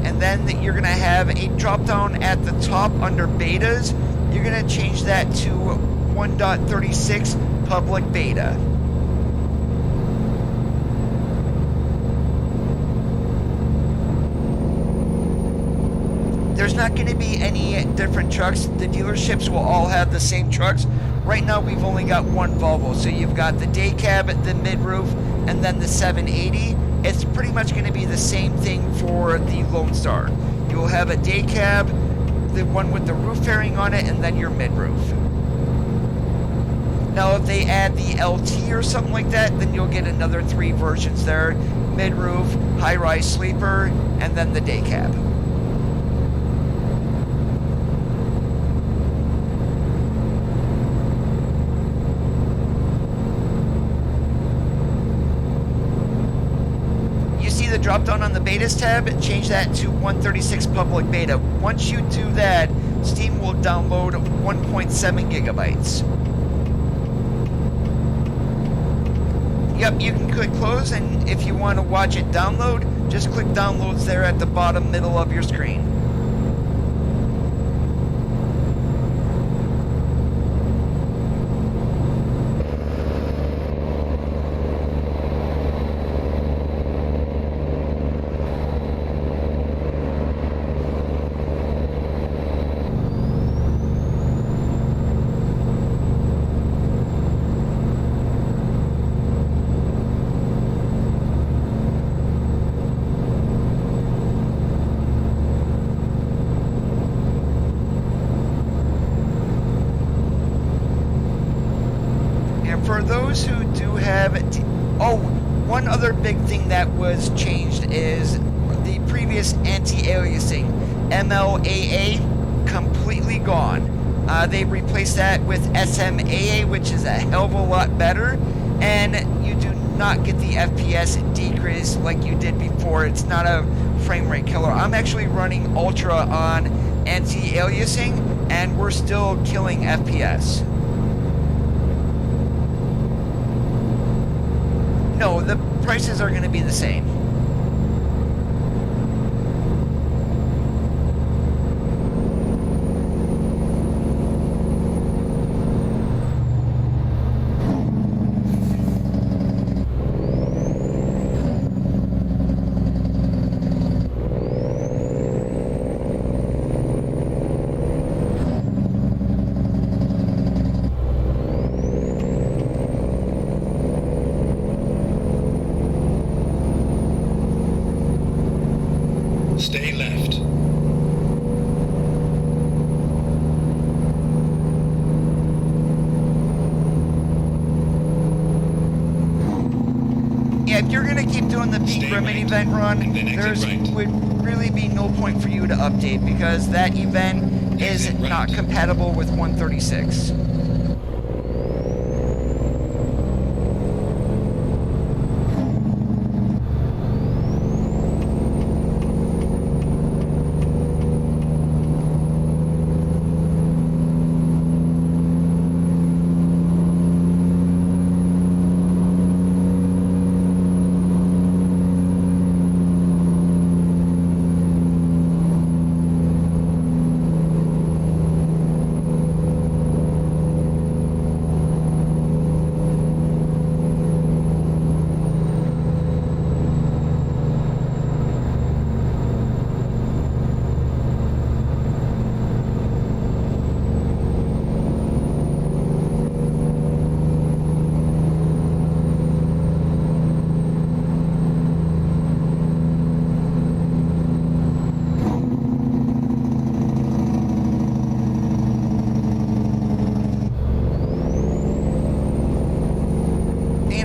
And then you're going to have a drop down at the top under Betas. You're going to change that to 1.36 Public Beta. There's not going to be any different trucks. The dealerships will all have the same trucks. Right now we've only got one Volvo, so you've got the day cab, the mid-roof, and then the 780. It's pretty much going to be the same thing for the Lone Star. You'll have a day cab, the one with the roof fairing on it, and then your mid-roof. Now if they add the LT or something like that, then you'll get another 3 versions there. Mid-roof, high-rise sleeper, and then the day cab. on the betas tab, change that to 136 public beta. Once you do that, Steam will download 1.7 gigabytes. Yep, you can click close, and if you want to watch it download, just click downloads there at the bottom middle of your screen. For those who do have... one other big thing that was changed is the previous anti-aliasing. MLAA, completely gone. They replaced that with SMAA, which is a hell of a lot better, and you do not get the FPS decrease like you did before. It's not a frame rate killer. I'm actually running Ultra on anti-aliasing, and we're still killing FPS. No, the prices are going to be the same. Stay left. Yeah, if you're going to keep doing the peak Stay Remedy right, event run, and then exit there's right. would really be no point for you to update because that event is Exit right. not compatible with 136.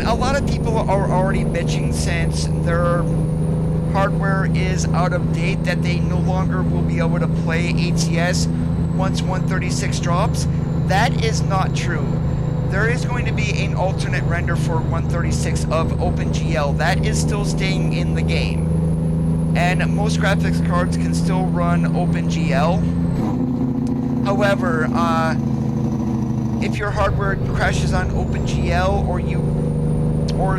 A lot of people are already bitching since their hardware is out of date that they no longer will be able to play ATS once 136 drops. That is not true. There is going to be an alternate render for 136 of OpenGL. That is still staying in the game. And most graphics cards can still run OpenGL. However, if your hardware crashes on OpenGL or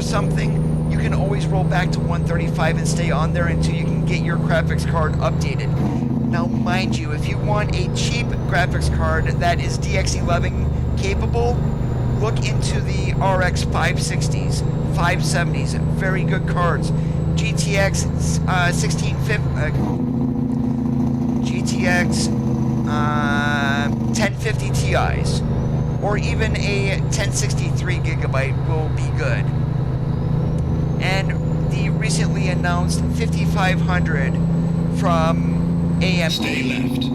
something, you can always roll back to 135 and stay on there until you can get your graphics card updated. Now, mind you, if you want a cheap graphics card that is DX11 capable, look into the RX 560s, 570s, very good cards. GTX 1050 Ti's, or even a 1063 gigabyte will be good. And the recently announced 5500 from AMD. Stay left. I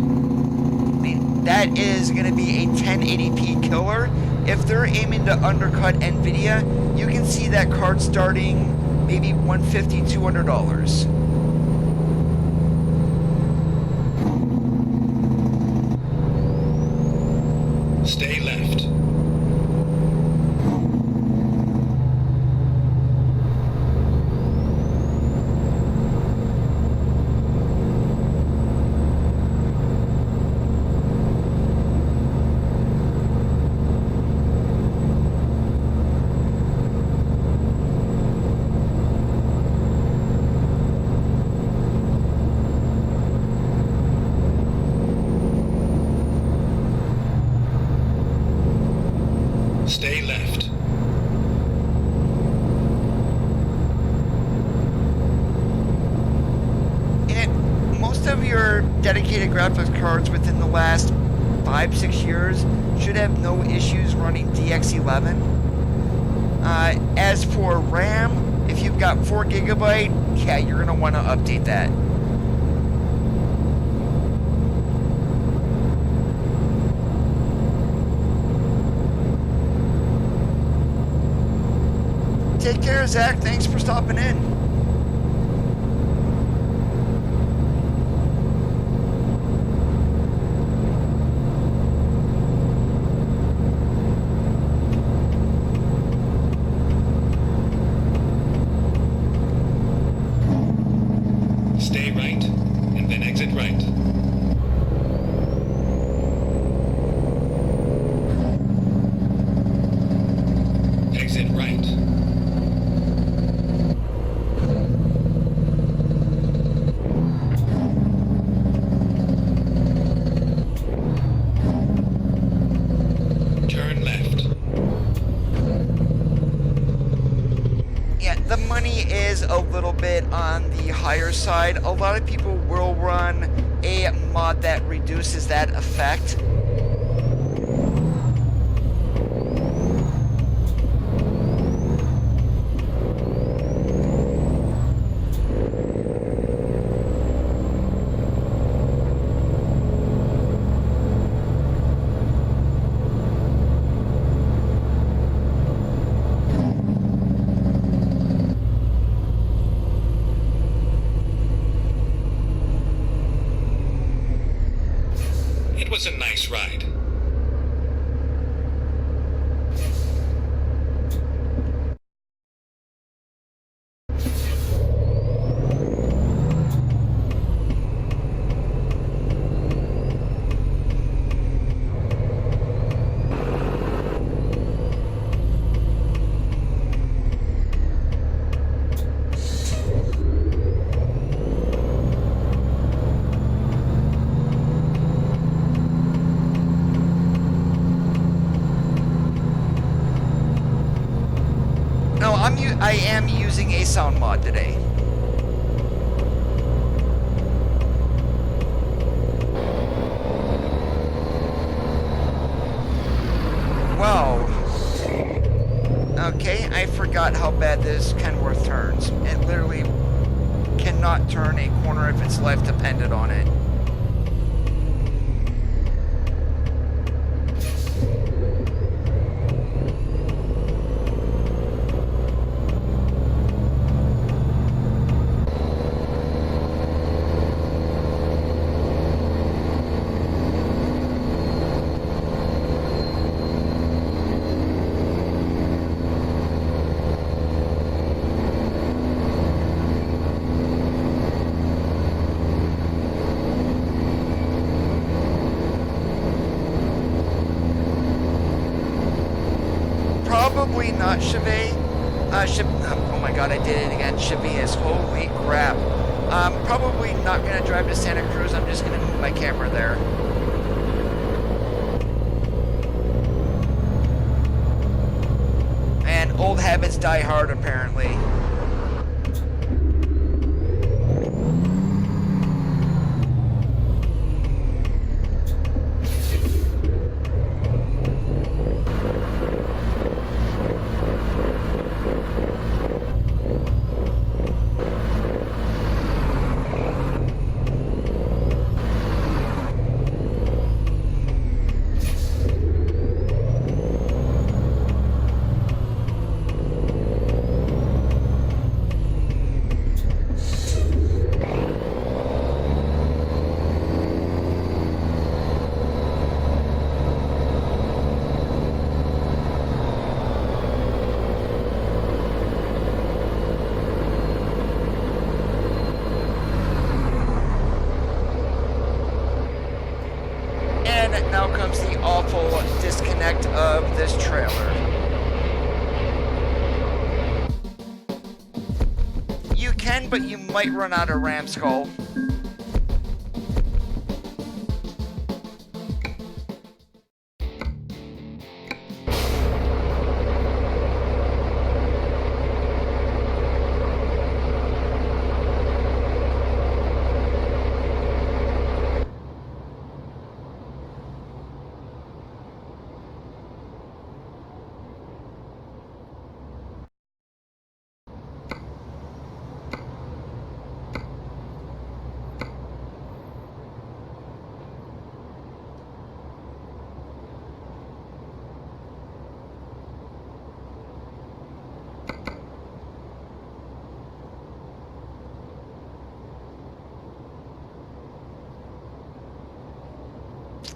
mean, that is going to be a 1080p killer. If they're aiming to undercut NVIDIA, you can see that card starting maybe $150, $200. Stay left. dedicated graphics cards within the last 5-6 years should have no issues running DX11. As for RAM, if you've got 4 GB, yeah, you're going to want to update that. Take care, Zach. Thanks for stopping in. Stay right, and then exit right. Exit right. Turn left. Yeah, the money is a little bit on the higher side. A lot of people will run a mod that reduces that effect. It was a nice ride. No, I am using a sound mod today. Wow. Okay, I forgot how bad this Kenworth turns. It literally cannot turn a corner if its life depended on it. Probably not Chevet. Oh my god, I did it again. Chevet, holy crap. I'm probably not going to drive to Santa Cruz. I'm just going to move my camera there. And old habits die hard, apparently. Now comes the awful disconnect of this trailer. You can, but you might run out of ram skull.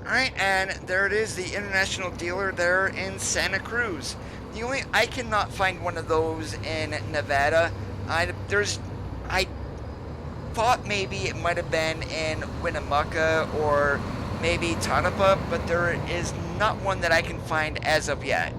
Alright, and there it is, the international dealer there in Santa Cruz. I cannot find one of those in Nevada. I thought maybe it might have been in Winnemucca or maybe Tonopah, but there is not one that I can find as of yet.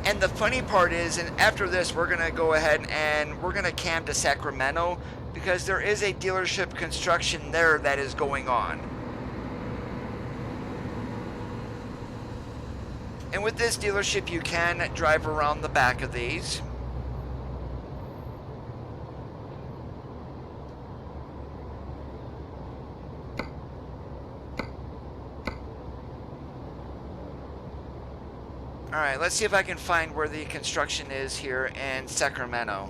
And the funny part is, and after this, we're going to go ahead and we're going to cam to Sacramento because there is a dealership construction there that is going on. And with this dealership, you can drive around the back of these. Alright, let's see if I can find where the construction is here in Sacramento.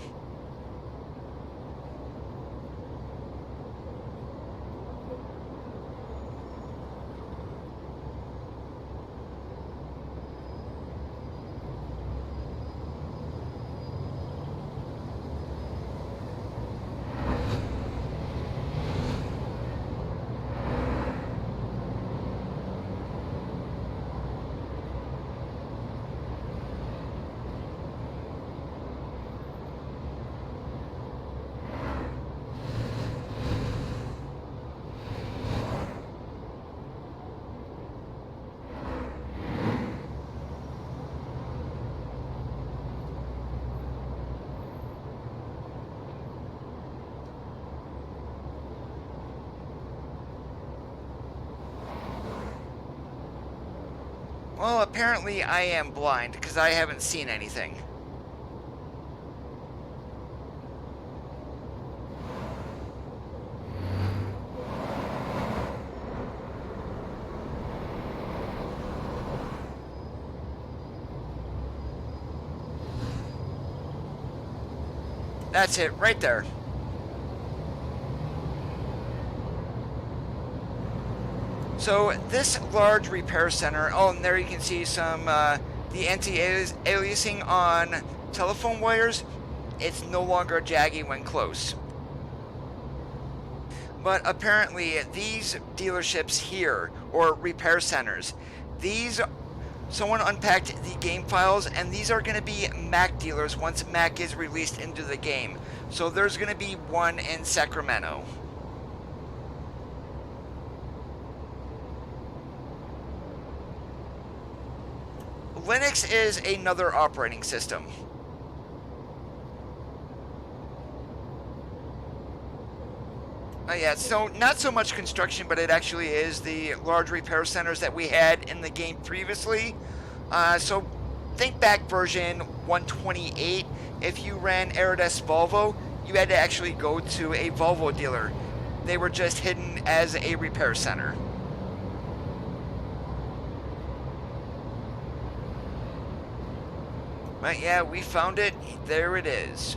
Well, apparently I am blind because I haven't seen anything. That's it, right there. So this large repair center, oh, and there you can see some, the anti-aliasing on telephone wires. It's no longer jaggy when close. But apparently these dealerships here, or repair centers, someone unpacked the game files, and these are going to be Mac dealers once Mac is released into the game. So there's going to be one in Sacramento. Linux is another operating system. Yeah, so not so much construction, but it actually is the large repair centers that we had in the game previously. So think back version 128, if you ran Aerodesk Volvo, you had to actually go to a Volvo dealer. They were just hidden as a repair center. But yeah, we found it. There it is.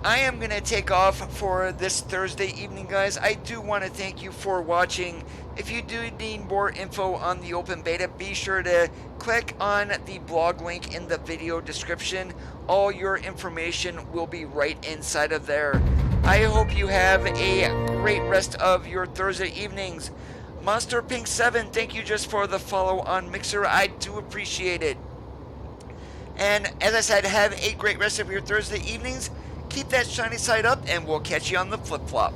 I am going to take off for this Thursday evening, guys. I do want to thank you for watching. If you do need more info on the open beta, be sure to click on the blog link in the video description. All your information will be right inside of there. I hope you have a great rest of your Thursday evenings. Monster Pink 7, thank you just for the follow on Mixer. I do appreciate it. And as I said, have a great rest of your Thursday evenings. Keep that shiny side up, and we'll catch you on the flip-flop.